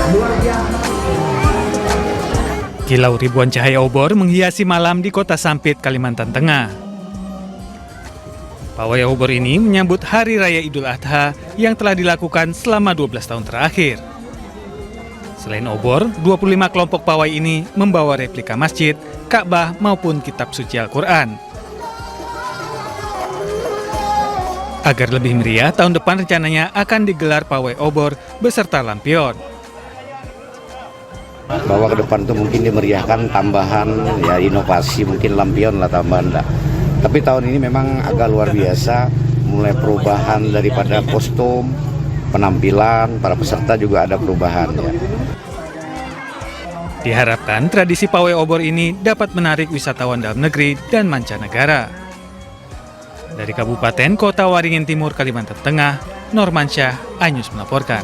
Speaker 20: Luar biasa.
Speaker 19: Kilau ribuan cahaya obor menghiasi malam di Kota Sampit, Kalimantan Tengah. Pawai obor ini menyambut Hari Raya Idul Adha yang telah dilakukan selama 12 tahun terakhir. Selain obor, 25 kelompok pawai ini membawa replika masjid, Ka'bah maupun kitab suci Al-Quran. Agar lebih meriah, tahun depan rencananya akan digelar pawai obor beserta lampion.
Speaker 6: Bahwa ke depan itu mungkin dimeriahkan tambahan ya inovasi, mungkin lampion lah tambahan lah. Tapi tahun ini memang agak luar biasa, mulai perubahan daripada kostum, penampilan, para peserta juga ada perubahan ya.
Speaker 19: Diharapkan tradisi pawai obor ini dapat menarik wisatawan dalam negeri dan mancanegara. Dari Kabupaten Kota Waringin Timur, Kalimantan Tengah, Normansyah, iNews melaporkan.